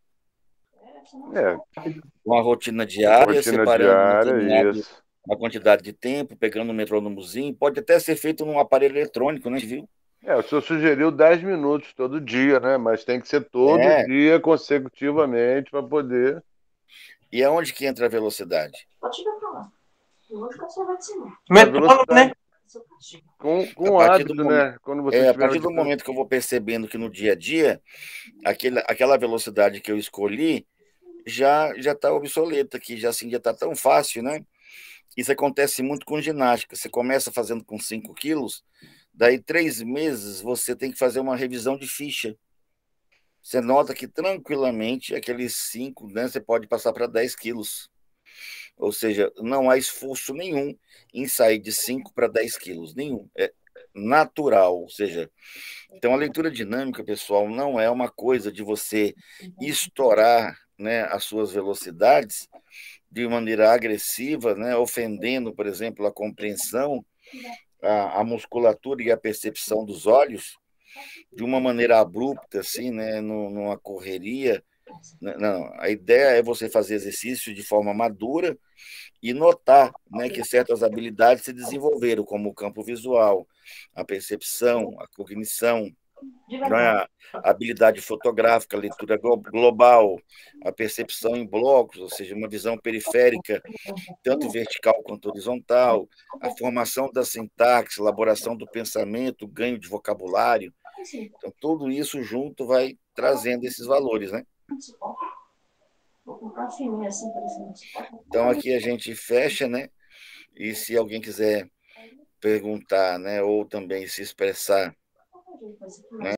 uma rotina diária, rotina separando diária, isso. uma quantidade de tempo, pegando um metrônomozinho. Pode até ser feito num aparelho eletrônico, né, viu? O senhor sugeriu 10 minutos todo dia, né? Mas tem que ser todo dia, consecutivamente, para poder... E aonde que entra a velocidade? Pode falar. Metrônomo, né? Com hábito, né? Quando você a partir do momento que eu vou percebendo que no dia a dia, aquela velocidade que eu escolhi já está obsoleta, que já está tão fácil, né? Isso acontece muito com ginástica. Você começa fazendo com 5 quilos, daí 3 meses você tem que fazer uma revisão de ficha. Você nota que tranquilamente aqueles 5, né, você pode passar para 10 quilos. Ou seja, não há esforço nenhum em sair de 5 para 10 quilos, nenhum. É natural, ou seja, então a leitura dinâmica, pessoal, não é uma coisa de você estourar, né, as suas velocidades de maneira agressiva, né, ofendendo, por exemplo, a compreensão, a musculatura e a percepção dos olhos, de uma maneira abrupta, assim, né, numa correria. Não, a ideia é você fazer exercício de forma madura e notar, né, que certas habilidades se desenvolveram, como o campo visual, a percepção, a cognição, né, a habilidade fotográfica, a leitura global, a percepção em blocos, ou seja, uma visão periférica, tanto vertical quanto horizontal, a formação da sintaxe, elaboração do pensamento, ganho de vocabulário. Então, tudo isso junto vai trazendo esses valores, né? Então, aqui a gente fecha, né? E se alguém quiser perguntar, né, ou também se expressar, né,